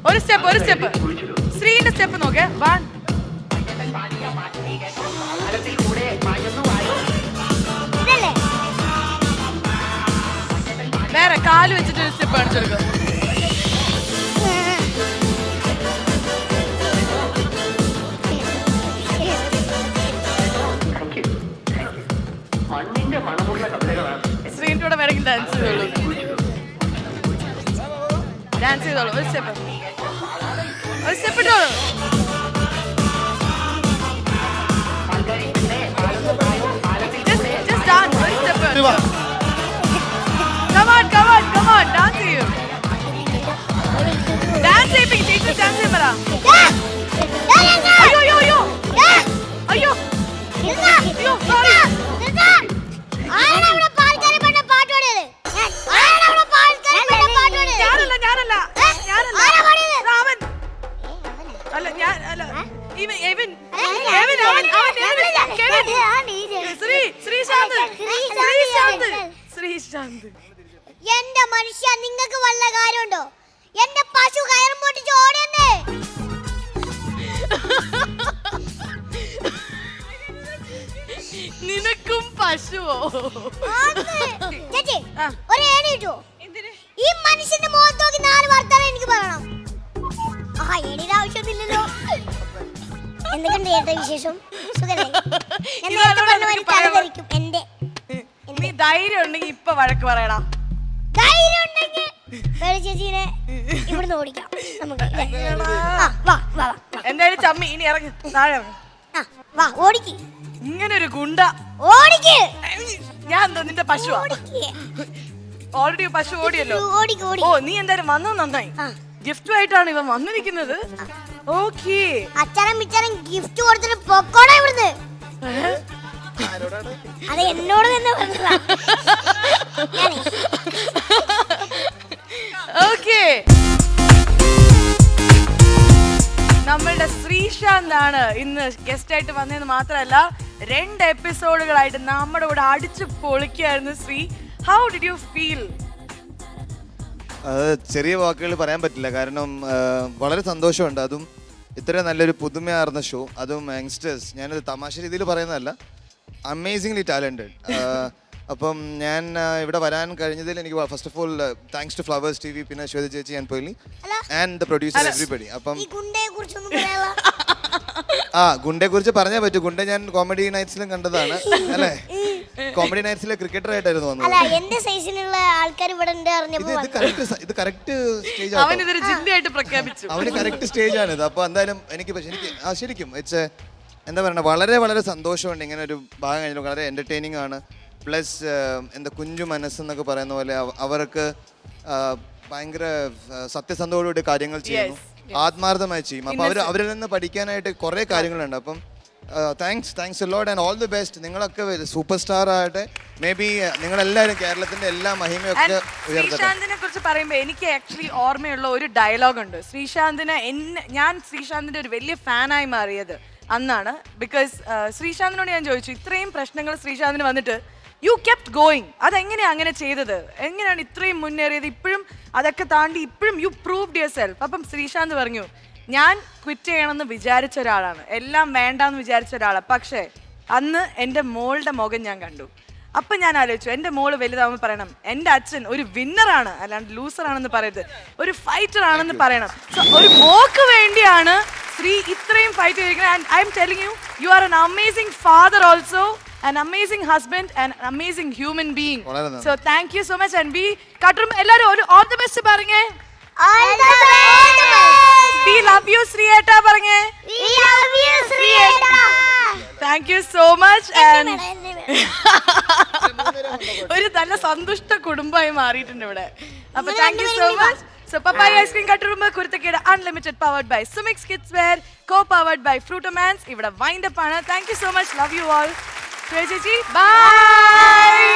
ഒരു സ്റ്റെപ്പ്, ഒരു സ്റ്റെപ്പ്. ശ്രീന്റെ സ്റ്റെപ്പ് നോക്കേ. വൺ. വേറെ കാല് വെച്ചിട്ട് ഒരു സ്റ്റെപ്പ് കാണിച്ചു കൊടുക്കുക. ശ്രീന്റെ കൂടെ വേണമെങ്കിൽ ഡാൻസ് ചെയ്തോളൂ. ഡാൻസ് ചെയ്തോളൂ. ഒരു സ്റ്റെപ്പ്, ഒരു സ്റ്റെപ്പ് ഇട്ടോളൂ. Just dance. ഒരു step. Come on, come on, come on. Dance ചെയ്യൂ. Dance ചെയ്യിപ്പിക്കും. ചേച്ചി ഡാൻസ് ചെയ്യാൻ പറ. അയ്യോ അയ്യോ അയ്യോ അയ്യോ അയ്യോ sorry. എന്റെ മനുഷ്യ, നിങ്ങൾക്ക് വല്ല കാര്യമുണ്ടോ? എന്റെ പശു കയറും പൊട്ടിച്ച് ഓടിയെന്നേ. നിനക്കും പശുവോ? ചേച്ചി ഒരു ഏണി കിട്ടുമോ? ഈ മനുഷ്യന്റെ മുഖത്ത് നോക്കി 4 വർത്താനം എനിക്ക് പറയണം. ആ ഏണിയുടെ ആവശ്യമൊന്നുമില്ലല്ലോ. എന്തൊക്കെയുണ്ട് ചേട്ടാ വിശേഷം? സുഖല്ലേ? നീ ധൈര്യം ഉണ്ടെങ്കിൽ ഇപ്പൊ വഴക്ക് പറയടാ. ധൈര്യം ഉണ്ടെങ്കിൽ ചേച്ചീനെ ഇവിടുന്ന് ഓടിക്കാം നമുക്ക്. എന്തായാലും ചമ്മി ഇനി ഇറങ്ങി താഴെ ഇറങ്ങി. വാ ഓടിക്ക്. ഇങ്ങനെ ഒരു ഗുണ്ട ഓടിക്ക്. ഞാൻ എന്താ നിന്റെ പശുവാ? ഓൾറെഡി പശു ഓടിയല്ലോ. ഓ നീ എന്തായാലും വന്നത് നന്നായി. ഗിഫ്റ്റുമായിട്ടാണ് ഇവൻ വന്നിരിക്കുന്നത്. ഓക്കേ. അച്ഛനും മിച്ചനും ഗിഫ്റ്റ് കൊടുത്തിട്ട് പൊക്കോടാ ഇവിടുന്ന്. അത് എന്നോട് തന്നെ പറഞ്ഞതാ. ഓക്കേ. നമ്മളുടെ ശ്രീശാന്ത് ആണ് ഇന്ന് ഗസ്റ്റ് ആയിട്ട് വന്നതെന്ന് മാത്രമല്ല 2 എപ്പിസോഡുകളായിട്ട് നമ്മുടെ കൂടെ അടിച്ചു പൊളിക്കായിരുന്നു. Sree, how did you feel? അത് ചെറിയ വാക്കുകൾ പറയാൻ പറ്റില്ല, കാരണം വളരെ സന്തോഷമുണ്ട്. അതും ഇത്രയും നല്ലൊരു പുതുമയാർന്ന ഷോ, അതും യങ്സ്റ്റേഴ്സ്. ഞാനത് തമാശ രീതിയിൽ പറയുന്നതല്ല, അമേസിംഗ്ലി ടാലന്റഡ്. അപ്പം ഞാൻ ഇവിടെ വരാൻ കഴിഞ്ഞതിൽ എനിക്ക് first of all thanks to Flowers TV, പിന്നെ ശ്വേത ചേച്ചി ആൻഡ് പൊയ്ലി ആൻഡ് ദ പ്രൊഡ്യൂസർ എവരിബഡി. അപ്പം ഈ ഗുണ്ടയെ കുറിച്ചൊന്നും പറയാനുള്ള ഗുണ്ടയെ കുറിച്ച് പറഞ്ഞേ പറ്റൂ. ഗുണ്ട ഞാൻ കോമഡി നൈറ്റ്സിലും കണ്ടതാണ് അല്ലേ? കോമഡി നൈറ്റ്സിലെ ക്രിക്കറ്റർ ആയിട്ടായിരുന്നു വന്നത്. അല്ല എന്റെ സൈസിനുള്ള ആൾക്കാർ ഇവിടെ ഉണ്ട് അറിഞ്ഞപ്പോ ഇത് കറക്റ്റ് സ്റ്റേജ് അവൻ ആണ്. ഇതൊരു ജില്ലയായിട്ട് പ്രഖ്യാപിച്ചു. അവന് കറക്റ്റ് സ്റ്റേജ് ആണിത്. അപ്പോൾ എന്തായാലും എനിക്ക് ശരിക്കും ഇറ്റ്സ് എന്താ പറയുക, വളരെ വളരെ സന്തോഷമുണ്ട് ഇങ്ങനെ ഒരു ഭാഗം കഴിഞ്ഞു. വളരെ എൻ്റർടൈനിങ് ആണ്. പ്ലസ് എന്താ കുഞ്ഞു മനസ്സെന്നൊക്കെ പറയുന്ന പോലെ അവർക്ക് ഭയങ്കര സത്യസന്ധതയോടുകൂടി കാര്യങ്ങൾ ചെയ്യുന്നു, ആത്മാർത്ഥമായി ചെയ്യും. അപ്പോൾ അവരിൽ നിന്ന് പഠിക്കാനായിട്ട് കുറേ കാര്യങ്ങളുണ്ട്. അപ്പം thanks a lot and all the best. നിങ്ങളൊക്കെ സൂപ്പർ സ്റ്റാർ ആകട്ടെ. മേ ബി നിങ്ങളെല്ലാവരും കേരളത്തിന്റെ എല്ലാ മഹിമയൊക്കെ ഉയർത്തട്ടെ. ശ്രീശാന്തിനെ കുറിച്ച് പറയുമ്പോൾ എനിക്ക് ആക്ച്വലി ഓർമ്മയുള്ള ഒരു ഡയലോഗ് ഉണ്ട്. ഞാൻ ശ്രീശാന്തിന്റെ ഒരു വലിയ ഫാനായി മാറിയത് അന്നാണ്. ബിക്കോസ് ശ്രീശാന്തിനോട് ഞാൻ ചോദിച്ചു, ഇത്രയും പ്രശ്നങ്ങൾ ശ്രീശാന്തിന് വന്നിട്ട് യു കെപ്റ്റ് ഗോയിങ്, അതെങ്ങനെയാണ് അങ്ങനെ ചെയ്തത്, എങ്ങനെയാണ് ഇത്രയും മുന്നേറിയത്, ഇപ്പോഴും അതൊക്കെ താണ്ടി ഇപ്പോഴും യു പ്രൂവ്ഡ് യുവർ സെൽഫ്. അപ്പം ശ്രീശാന്ത് പറഞ്ഞു, ഞാൻ ക്വിറ്റ് ചെയ്യണമെന്ന് വിചാരിച്ച ഒരാളാണ്, എല്ലാം വേണ്ടാന്ന് വിചാരിച്ച ഒരാളാണ്. പക്ഷേ അന്ന് എൻ്റെ മോളുടെ മുഖം ഞാൻ കണ്ടു. അപ്പം ഞാൻ ആലോചിച്ചു, എൻ്റെ മോള് വലുതാവുമ്പോൾ പറയണം എൻ്റെ അച്ഛൻ ഒരു വിന്നറാണ്, അല്ലാണ്ട് ലൂസറാണെന്ന് പറയരുത്, ഒരു ഫൈറ്റർ ആണെന്ന് പറയണം. സോ ഒരു മോക്ക് വേണ്ടിയാണ് ശ്രീ ഇത്രയും ഫൈറ്റ് ചെയ്തിരിക്കുന്നത്. And I M telling you, you are an amazing father also, an amazing husband and an amazing human being. So thank you so much and we katrum ellaru all the best parenge. all the best. We love you Srieta parenge. We love you Srieta. Thank you so much and ഒരു നല്ല സന്തുഷ്ട കുടുംബമായി മാറിയിട്ടുണ്ട് ഇവിടെ. അപ്പോൾ thank you so much. So Papaya Ice Cream Katturumba Kurthakeda Unlimited powered by Sumix Kidswear, co-powered by Fruitomans. ഇവിടെ wind up ആണ്. Thank you so much. Love you all. Bye.